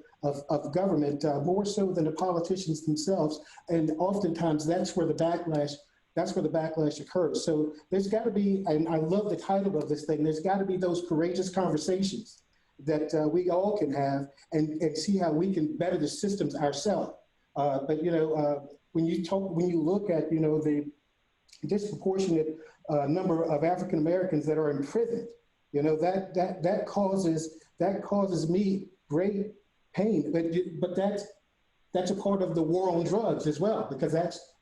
S11: government, more so than the politicians themselves. And oftentimes that's where the backlash occurs. So there's got to be, and I love the title of this thing, there's got to be those courageous conversations that we all can have and see how we can better the systems ourselves. But when you look at the disproportionate number of African Americans that are in prison, that causes me great pain. But that's a part of the war on drugs as well, because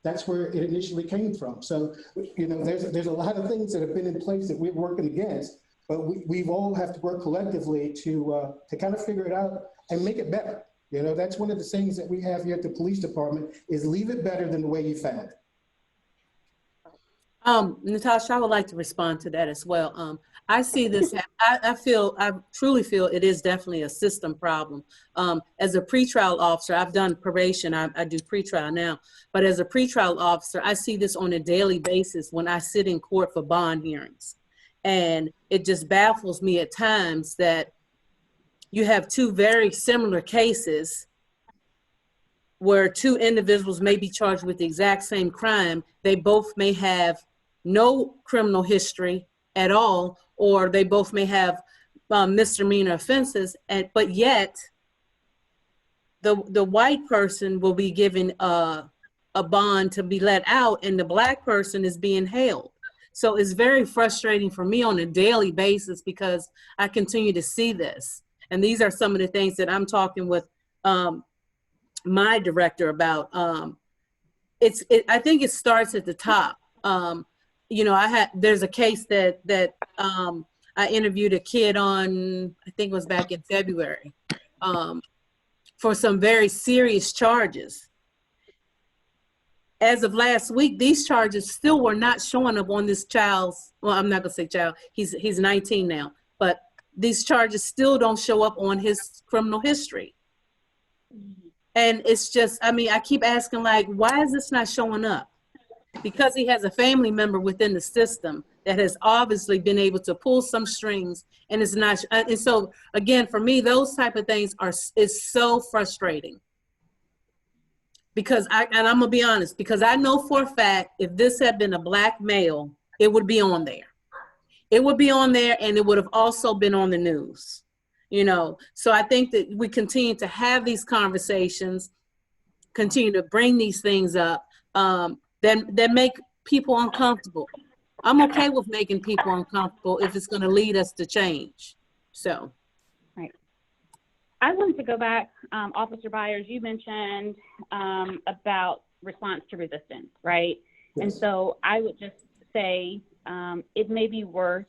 S11: that's where it initially came from. So there's a lot of things that have been in place that we're working against, but we've all have to work collectively to kind of figure it out and make it better. That's one of the things that we have here at the police department is leave it better than the way you found it.
S8: Natasha, I would like to respond to that as well. I see this, I truly feel it is definitely a system problem. As a pretrial officer, I've done probation, I do pretrial now, but as a pretrial officer, I see this on a daily basis when I sit in court for bond hearings. And it just baffles me at times that you have two very similar cases where two individuals may be charged with the exact same crime. They both may have no criminal history at all, or they both may have misdemeanor offenses, but yet the white person will be given a bond to be let out and the black person is being held. So it's very frustrating for me on a daily basis because I continue to see this. And these are some of the things that I'm talking with my director about. I think it starts at the top. There's a case that I interviewed a kid on, I think it was back in February, for some very serious charges. As of last week, these charges still were not showing up on this child's, well, I'm not gonna say child, he's 19 now, but these charges still don't show up on his criminal history. And it's just, I keep asking, like, why is this not showing up? Because he has a family member within the system that has obviously been able to pull some strings and it's not, and so again, for me, those type of things is so frustrating. Because and I'm gonna be honest, because I know for a fact, if this had been a black male, it would be on there. It would be on there and it would have also been on the news, So I think that we continue to have these conversations, continue to bring these things up, that make people uncomfortable. I'm okay with making people uncomfortable if it's gonna lead us to change, so.
S1: Right. I wanted to go back, Officer Byers, you mentioned about response to resistance, right? Yes. And so I would just say, it may be worth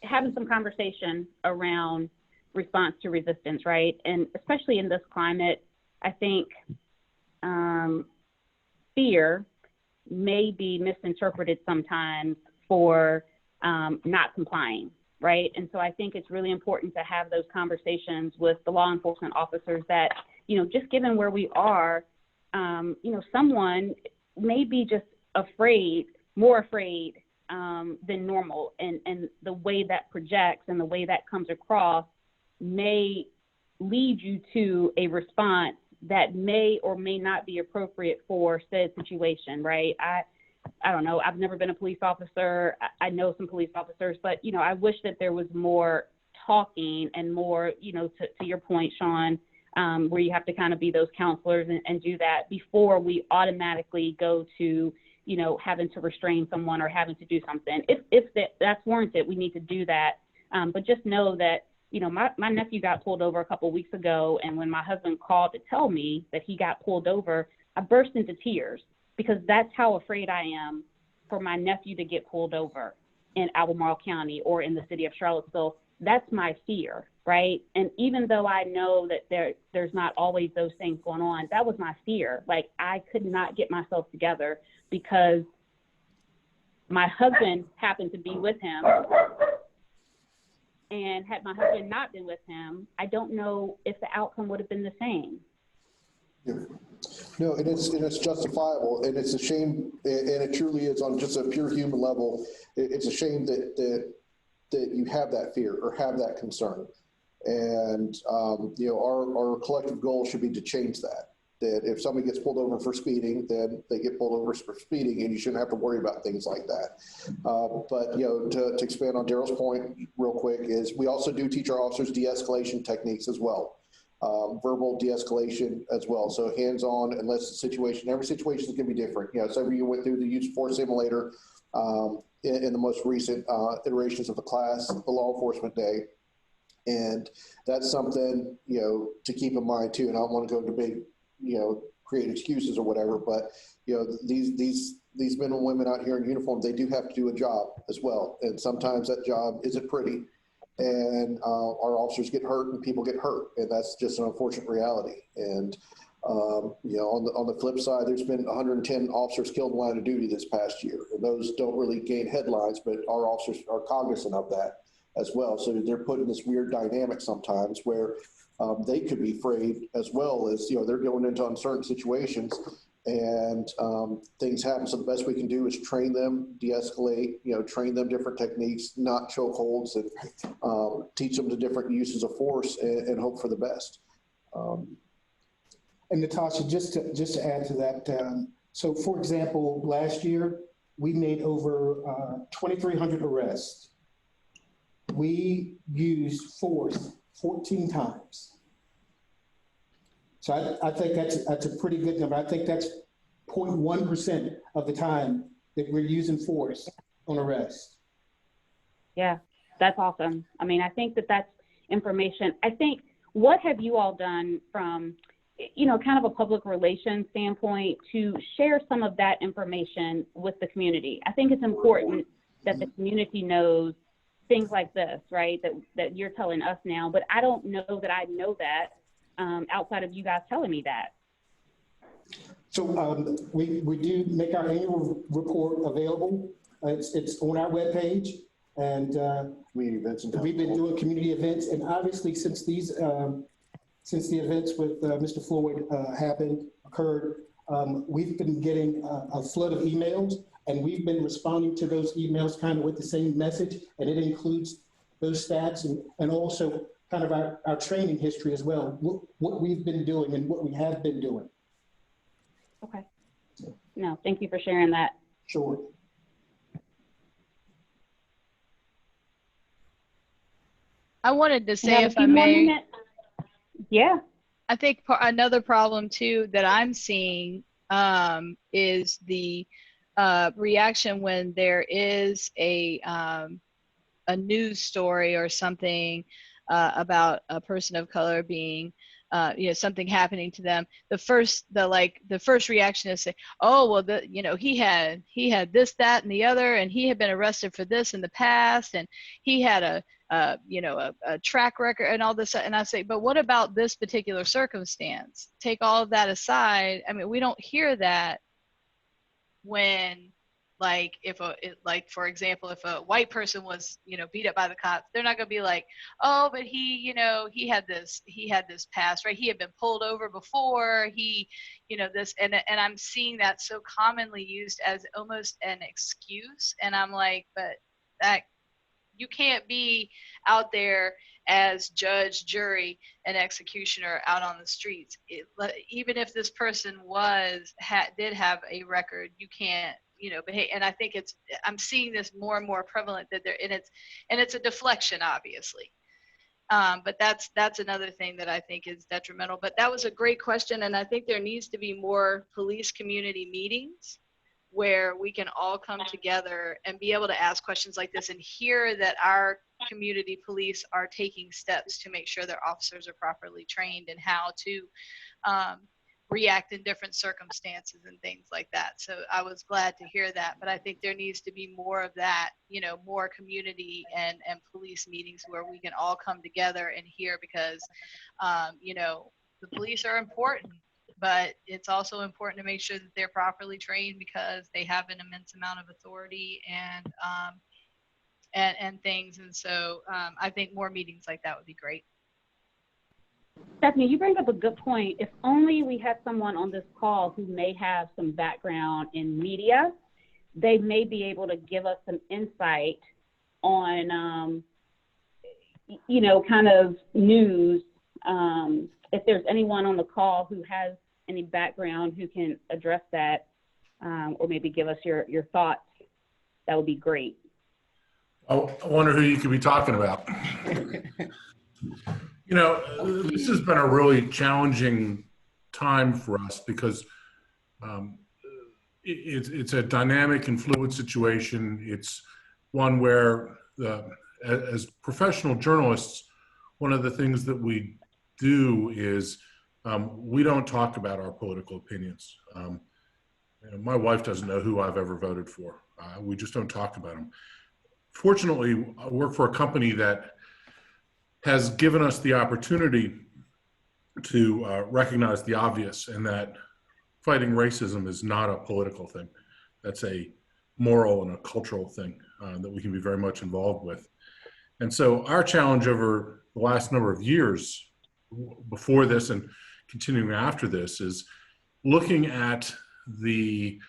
S1: having some conversation around response to resistance, right? And especially in this climate, I think fear may be misinterpreted sometimes for not complying, right? And so I think it's really important to have those conversations with the law enforcement officers that, you know, just given where we are, you know, someone may be just afraid, more afraid than normal. And the way that projects and the way that comes across may lead you to a response that may or may not be appropriate for said situation, right? I don't know, I've never been a police officer. I know some police officers, but, you know, I wish that there was more talking and more, you know, to your point, Sean, where you have to kind of be those counselors and do that before we automatically go to, you know, having to restrain someone or having to do something. If that's warranted, we need to do that. But just know that, you know, my nephew got pulled over a couple of weeks ago, and when my husband called to tell me that he got pulled over, I burst into tears because that's how afraid I am for my nephew to get pulled over in Albemarle County or in the city of Charlottesville. That's my fear, right? And even though I know that there's not always those things going on, that was my fear. Like, I could not get myself together because my husband happened to be with him. And had my husband not been with him, I don't know if the outcome would have been the same.
S10: Yeah. No, and it's justifiable, and it's a shame, and it truly is on just a pure human level. It's a shame that you have that fear or have that concern, and you know, our collective goal should be to change that. That if somebody gets pulled over for speeding, then they get pulled over for speeding, and you shouldn't have to worry about things like that. But, you know, to expand on Daryl's point real quick, is we also do teach our officers de-escalation techniques as well, verbal de-escalation as well. So hands-on, unless the situation, every situation is going to be different. You know, so you went through the use of force simulator in the most recent iterations of the class, the law enforcement day. And that's something, you know, to keep in mind too. And I don't want to go into big, you know, create excuses or whatever, but, you know, these men and women out here in uniform, they do have to do a job as well. And sometimes that job isn't pretty, and our officers get hurt and people get hurt. And that's just an unfortunate reality. And, you know, on the flip side, there's been 110 officers killed in line of duty this past year. And those don't really gain headlines, but our officers are cognizant of that as well. So they're put in this weird dynamic sometimes where they could be afraid as well, as, you know, they're going into uncertain situations and things happen. So the best we can do is train them, de-escalate, you know, train them different techniques, not chokeholds, and teach them the different uses of force and hope for the best.
S11: And Natasha, just to add to that, so for example, last year we made over 2,300 arrests. We used force 14 times. So I think that's a pretty good number. I think that's 0.1% of the time that we're using force on arrest.
S1: Yeah, that's awesome. I mean, I think that's information. I think, what have you all done from, you know, kind of a public relations standpoint to share some of that information with the community? I think it's important that the community knows things like this, right, that you're telling us now, but I don't know that I know that outside of you guys telling me that.
S11: So we do make our annual report available. It's on our webpage, and we've been doing community events. And obviously, since the events with Mr. Floyd occurred, we've been getting a flood of emails, and we've been responding to those emails kind of with the same message, and it includes those stats and also kind of our training history as well, what we've been doing and what we have been doing.
S1: Okay. No, thank you for sharing that.
S11: Sure.
S9: I wanted to say, if I may,
S1: yeah,
S9: I think another problem too that I'm seeing is the reaction when there is a news story or something about a person of color being something happening to them, the first reaction is say, oh, well, he had this, that, and the other, and he had been arrested for this in the past, and he had a track record and all this. And I say, but what about this particular circumstance? Take all of that aside. I mean, we don't hear that when, for example, if a white person was, beat up by the cops, they're not going to be like, oh, but he had this past, right? He had been pulled over before, this, and I'm seeing that so commonly used as almost an excuse. And I'm like, but that, you can't be out there as judge, jury, and executioner out on the streets. Even if this person did have a record, you can't, behave. And I think I'm seeing this more and more prevalent and it's a deflection, obviously. But that's another thing that I think is detrimental. But that was a great question. And I think there needs to be more police community meetings where we can all come together and be able to ask questions like this and hear that our community police are taking steps to make sure their officers are properly trained and how to react in different circumstances and things like that. So I was glad to hear that, but I think there needs to be more of that, more community and police meetings where we can all come together and hear, because, the police are important, but it's also important to make sure that they're properly trained, because they have an immense amount of authority and things. And so I think more meetings like that would be great.
S1: Stephanie, you bring up a good point. If only we had someone on this call who may have some background in media, they may be able to give us some insight on, kind of news. If there's anyone on the call who has any background who can address that, or maybe give us your thoughts, that would be great.
S12: I wonder who you could be talking about. This has been a really challenging time for us, because it's a dynamic and fluid situation. It's one where, as professional journalists, one of the things that we do is we don't talk about our political opinions. My wife doesn't know who I've ever voted for. We just don't talk about them. Fortunately, I work for a company that has given us the opportunity to recognize the obvious, and that fighting racism is not a political thing. That's a moral and a cultural thing that we can be very much involved with. And so our challenge over the last number of years, before this and continuing after this, is looking at the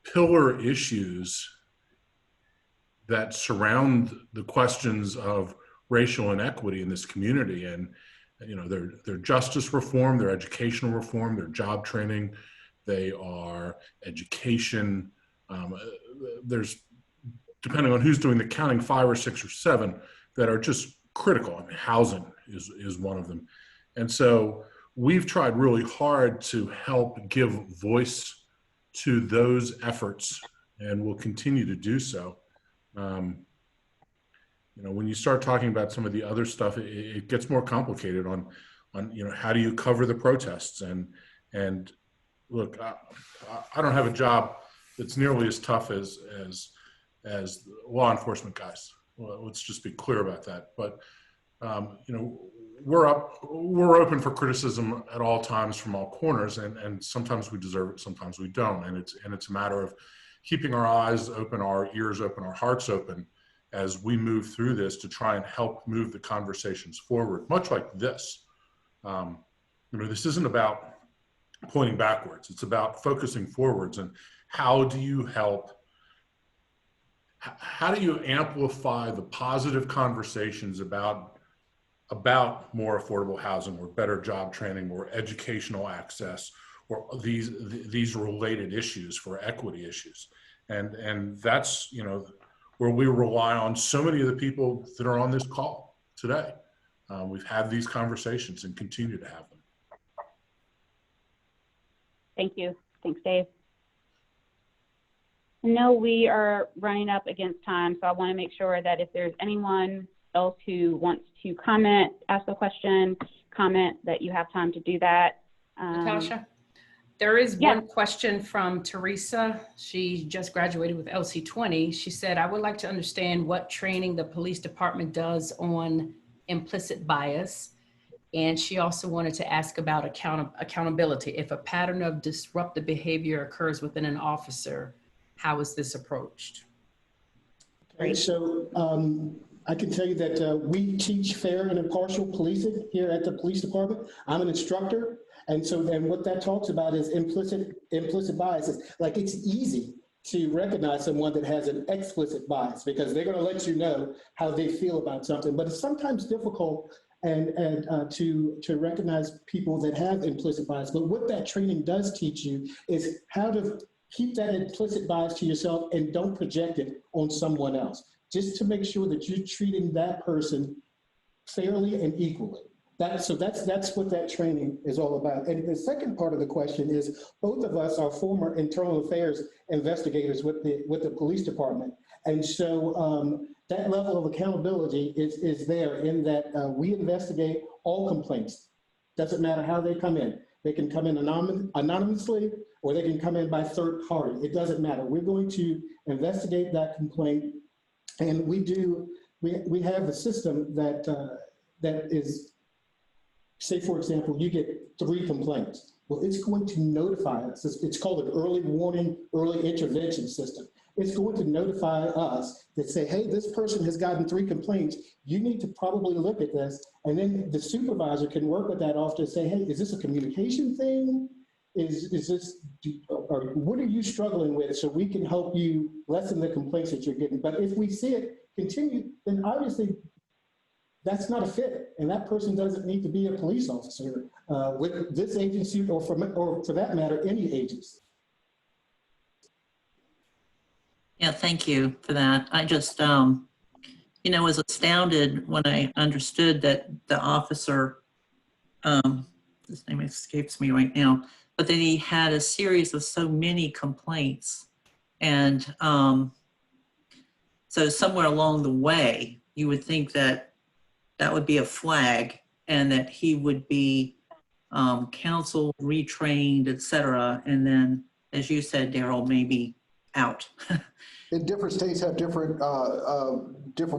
S12: pillar issues that surround the questions of racial inequity in this community. And their justice reform, their educational reform, their job training, they are education. There's, depending on who's doing the counting, 5 or 6 or 7 that are just critical. I mean, housing is one of them. And so we've tried really hard to help give voice to those efforts, and we'll continue to do so. When you start talking about some of the other stuff, it gets more complicated on how do you cover the protests? And look, I don't have a job that's nearly as tough as law enforcement guys. Well, let's just be clear about that. But we're open for criticism at all times from all corners, and sometimes we deserve it, sometimes we don't. And it's a matter of keeping our eyes open, our ears open, our hearts open as we move through this to try and help move the conversations forward, much like this. This isn't about pointing backwards. It's about focusing forwards. And how do you amplify the positive conversations about more affordable housing, or better job training, or educational access, or these related issues for equity issues? And that's, where we rely on so many of the people that are on this call today. We've had these conversations and continue to have them.
S1: Thank you. Thanks, Dave. No, we are running up against time, so I want to make sure that if there's anyone else who wants to comment, ask a question, comment that you have time to do that.
S2: Natasha, there is
S1: yeah.
S2: one question from Teresa. She just graduated with LC20. She said, I would like to understand what training the police department does on implicit bias. And she also wanted to ask about accountability. If a pattern of disruptive behavior occurs within an officer, how is this approached?
S11: Okay, so I can tell you that we teach fair and impartial policing here at the police department. I'm an instructor. And so then what that talks about is implicit biases. Like, it's easy to recognize someone that has an explicit bias because they're going to let you know how they feel about something. But it's sometimes difficult to recognize people that have implicit bias. But what that training does teach you is how to keep that implicit bias to yourself and don't project it on someone else, just to make sure that you're treating that person fairly and equally. So that's what that training is all about. And the second part of the question is, both of us are former internal affairs investigators with the police department. And so that level of accountability is there in that we investigate all complaints. Doesn't matter how they come in. They can come in anonymously, or they can come in by third party. It doesn't matter. We're going to investigate that complaint. And we have a system that is, say, for example, you get 3 complaints. Well, it's going to notify us. It's called an early warning, early intervention system. It's going to notify us that say, hey, this person has gotten 3 complaints. You need to probably look at this. And then the supervisor can work with that officer and say, hey, is this a communication thing? Is this, or what are you struggling with, so we can help you lessen the complaints that you're getting. But if we see it continue, then obviously that's not a fit, and that person doesn't need to be a police officer with this agency, or for that matter, any agency.
S13: Yeah, thank you for that. I just, was astounded when I understood that the officer, his name escapes me right now, but that he had a series of so many complaints. And so somewhere along the way, you would think that that would be a flag, and that he would be counseled, retrained, et cetera. And then, as you said, Daryl, maybe out.
S10: And different states have different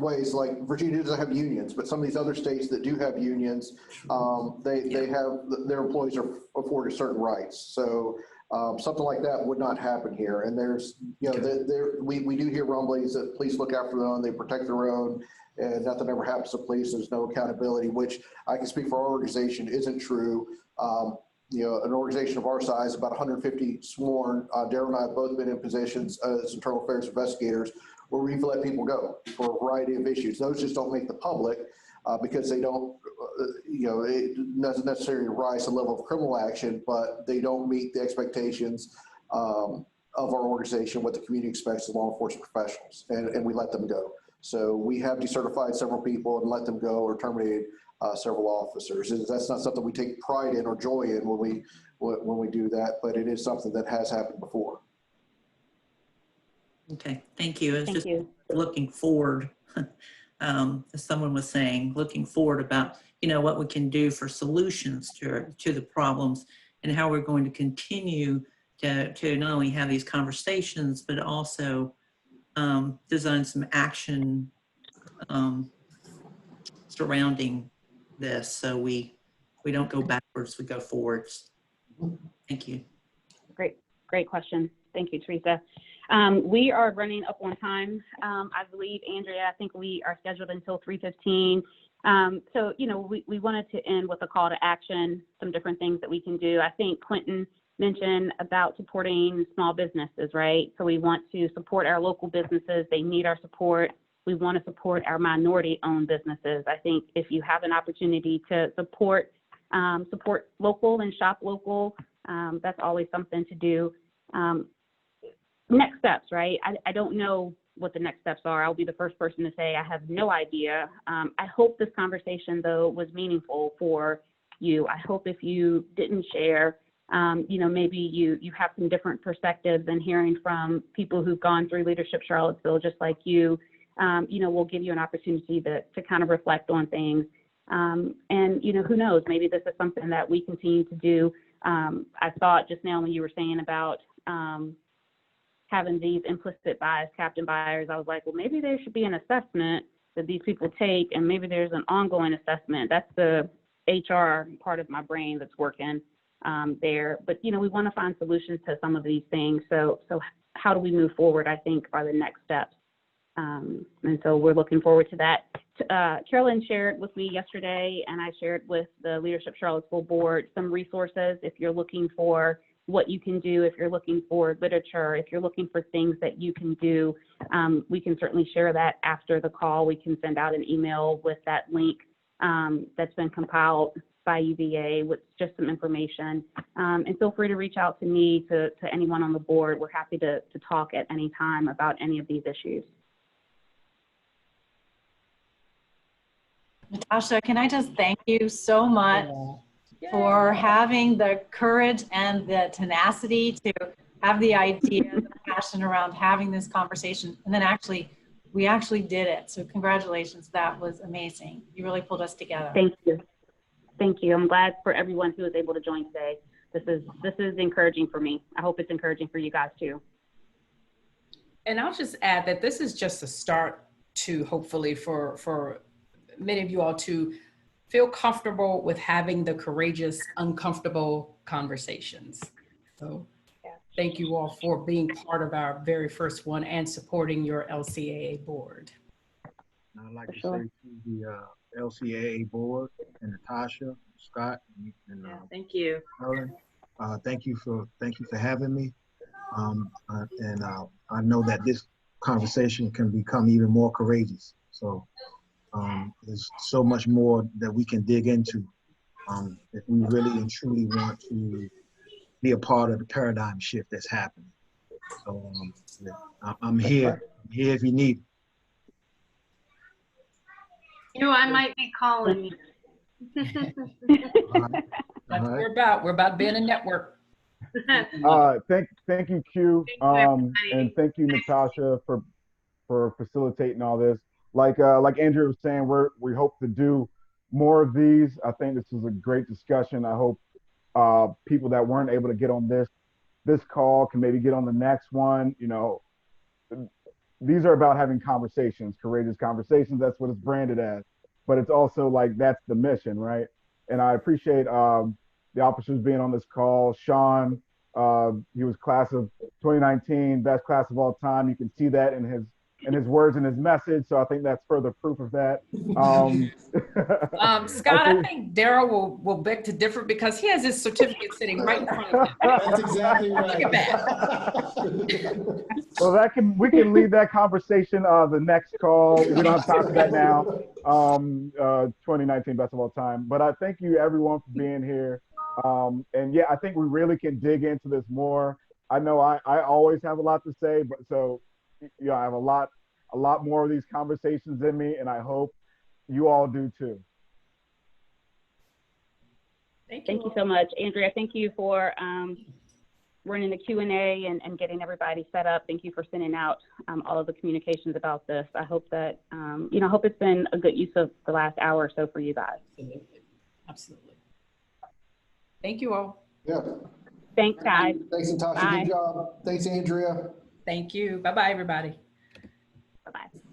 S10: ways. Like Virginia doesn't have unions, but some of these other states that do have unions, they have, their employees are afforded certain rights. So something like that would not happen here. And there's, we do hear rumblings that police look after their own, they protect their own, and nothing ever happens to police. There's no accountability, which I can speak for our organization isn't true. An organization of our size, about 150 sworn, Daryl and I have both been in positions as internal affairs investigators where we've let people go for a variety of issues. Those just don't make the public because they don't, it doesn't necessarily rise to the level of criminal action, but they don't meet the expectations of our organization, what the community expects of law enforcement professionals, and we let them go. So we have decertified several people and let them go or terminated several officers. And that's not something we take pride in or joy in when we do that, but it is something that has happened before.
S13: Okay, thank you. It's just looking forward, as someone was saying, looking forward about, what we can do for solutions to the problems, and how we're going to continue to not only have these conversations, but also design some action surrounding this, so we don't go backwards, we go forwards. Thank you.
S1: Great question. Thank you, Teresa. We are running up on time. I believe, Andrea, I think we are scheduled until 3:15. So, we wanted to end with a call to action, some different things that we can do. I think Clinton mentioned about supporting small businesses, right? So we want to support our local businesses. They need our support. We want to support our minority-owned businesses. I think if you have an opportunity to support local and shop local, that's always something to do. Next steps, right? I don't know what the next steps are. I'll be the first person to say I have no idea. I hope this conversation, though, was meaningful for you. I hope if you didn't share, maybe you have some different perspectives, and hearing from people who've gone through Leadership Charlottesville, just like you, will give you an opportunity to kind of reflect on things. And, who knows, maybe this is something that we continue to do. I thought just now when you were saying about having these implicit bias captain buyers, I was like, well, maybe there should be an assessment that these people take, and maybe there's an ongoing assessment. That's the HR part of my brain that's working there. But, we want to find solutions to some of these things. So how do we move forward, I think, are the next steps. And so we're looking forward to that. Carolyn shared with me yesterday, and I shared with the Leadership Charlottesville board some resources if you're looking for what you can do, if you're looking for literature, if you're looking for things that you can do. We can certainly share that after the call. We can send out an email with that link that's been compiled by UVA with just some information. And feel free to reach out to me, to anyone on the board. We're happy to talk at any time about any of these issues.
S4: Natasha, can I just thank you so much for having the courage and the tenacity to have the idea, the passion around having this conversation. And then we actually did it. So congratulations, that was amazing. You really pulled us together.
S1: Thank you. Thank you. I'm glad for everyone who was able to join today. This is encouraging for me. I hope it's encouraging for you guys too.
S2: And I'll just add that this is just a start to hopefully for many of you all to feel comfortable with having the courageous, uncomfortable conversations. So thank you all for being part of our very first one and supporting your LCAA board.
S5: I'd like to say to the LCAA board and Natasha, Scott, and
S8: thank you.
S5: Helen, thank you for having me. And I know that this conversation can become even more courageous. So there's so much more that we can dig into if we really and truly want to be a part of the paradigm shift that's happening. So I'm here. I'm here if you need me.
S14: I might be calling you.
S2: That's what we're about. We're about being a network.
S6: Thank you, Q, and thank you, Natasha, for facilitating all this. Like Andrea was saying, we hope to do more of these. I think this was a great discussion. I hope people that weren't able to get on this call can maybe get on the next one. These are about having conversations, courageous conversations. That's what it's branded as. But it's also like that's the mission, right? And I appreciate the officers being on this call. Sean, he was class of 2019, best class of all time. You can see that in his words and his message. So I think that's further proof of that.
S2: Scott, I think Daryl will beg to differ because he has his certificate sitting right in front of him.
S11: That's exactly right.
S2: Look at that.
S6: Well, we can leave that conversation the next call. We don't have time for that now. 2019 best of all time. But I thank you everyone for being here. And yeah, I think we really can dig into this more. I know I always have a lot to say, but I have a lot more of these conversations in me, and I hope you all do too.
S1: Thank you so much, Andrea. Thank you for running the Q&A and getting everybody set up. Thank you for sending out all of the communications about this. I hope that, I hope it's been a good use of the last hour or so for you guys.
S2: Absolutely. Thank you all.
S10: Yeah.
S1: Thanks, guys.
S10: Thanks, Natasha.
S1: Bye.
S10: Good job. Thanks, Andrea.
S2: Thank you. Bye-bye, everybody.
S1: Bye-bye.